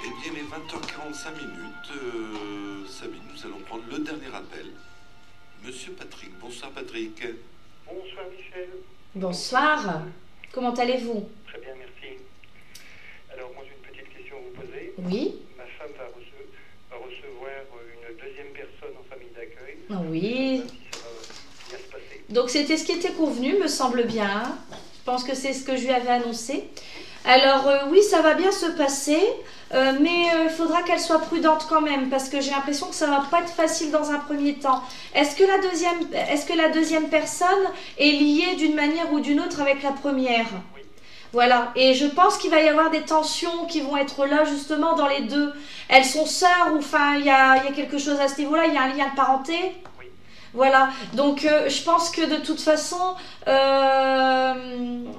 bien, il est 20h45 Sabine, nous allons prendre le dernier appel. Monsieur Patrick. Bonsoir Patrick. Bonsoir Michel. Bonsoir. Comment allez-vous? Très bien, merci. Alors moi j'ai une petite question à vous poser. Oui. Ma femme va recevoir une deuxième personne en famille d'accueil. Oui. Si ça va bien se passer. Donc c'était ce qui était convenu, me semble bien. Je pense que c'est ce que je lui avais annoncé. Alors oui, ça va bien se passer, mais il faudra qu'elle soit prudente quand même, parce que j'ai l'impression que ça va pas être facile dans un premier temps. Est-ce que la deuxième personne est liée d'une manière ou d'une autre avec la première? Oui. Voilà, et je pense qu'il va y avoir des tensions qui vont être là justement dans les deux. Elles sont sœurs, ou enfin il y a quelque chose à ce niveau-là, il y a un lien de parenté? Oui. Voilà, donc je pense que de toute façon,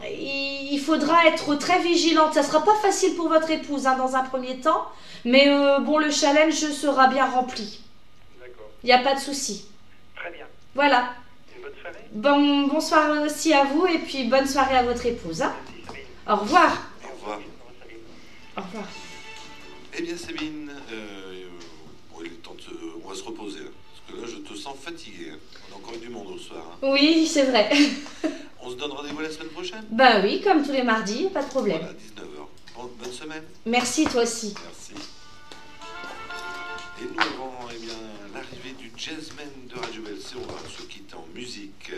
il faudra être très vigilante. Ça sera pas facile pour votre épouse hein, dans un premier temps, mais bon, le challenge sera bien rempli. D'accord. Il n'y a pas de souci. Très bien. Voilà. Une bonne soirée. Bonsoir aussi à vous et puis bonne soirée à votre épouse. Hein. Merci Sabine. Au revoir. Au revoir. Sabine. Au revoir. Eh bien Sabine, bon, il est temps on va se reposer. Là, parce que là, je te sens fatigué. Hein. On a encore eu du monde au soir. Hein. Oui, c'est vrai. On se donne rendez-vous la semaine prochaine? Bah oui, comme tous les mardis, pas de problème. Voilà, 19h. Bonne semaine. Merci, toi aussi. Merci. Et nous avons eh bien, l'arrivée du jazzman de Radio LC. On va se quitter en musique.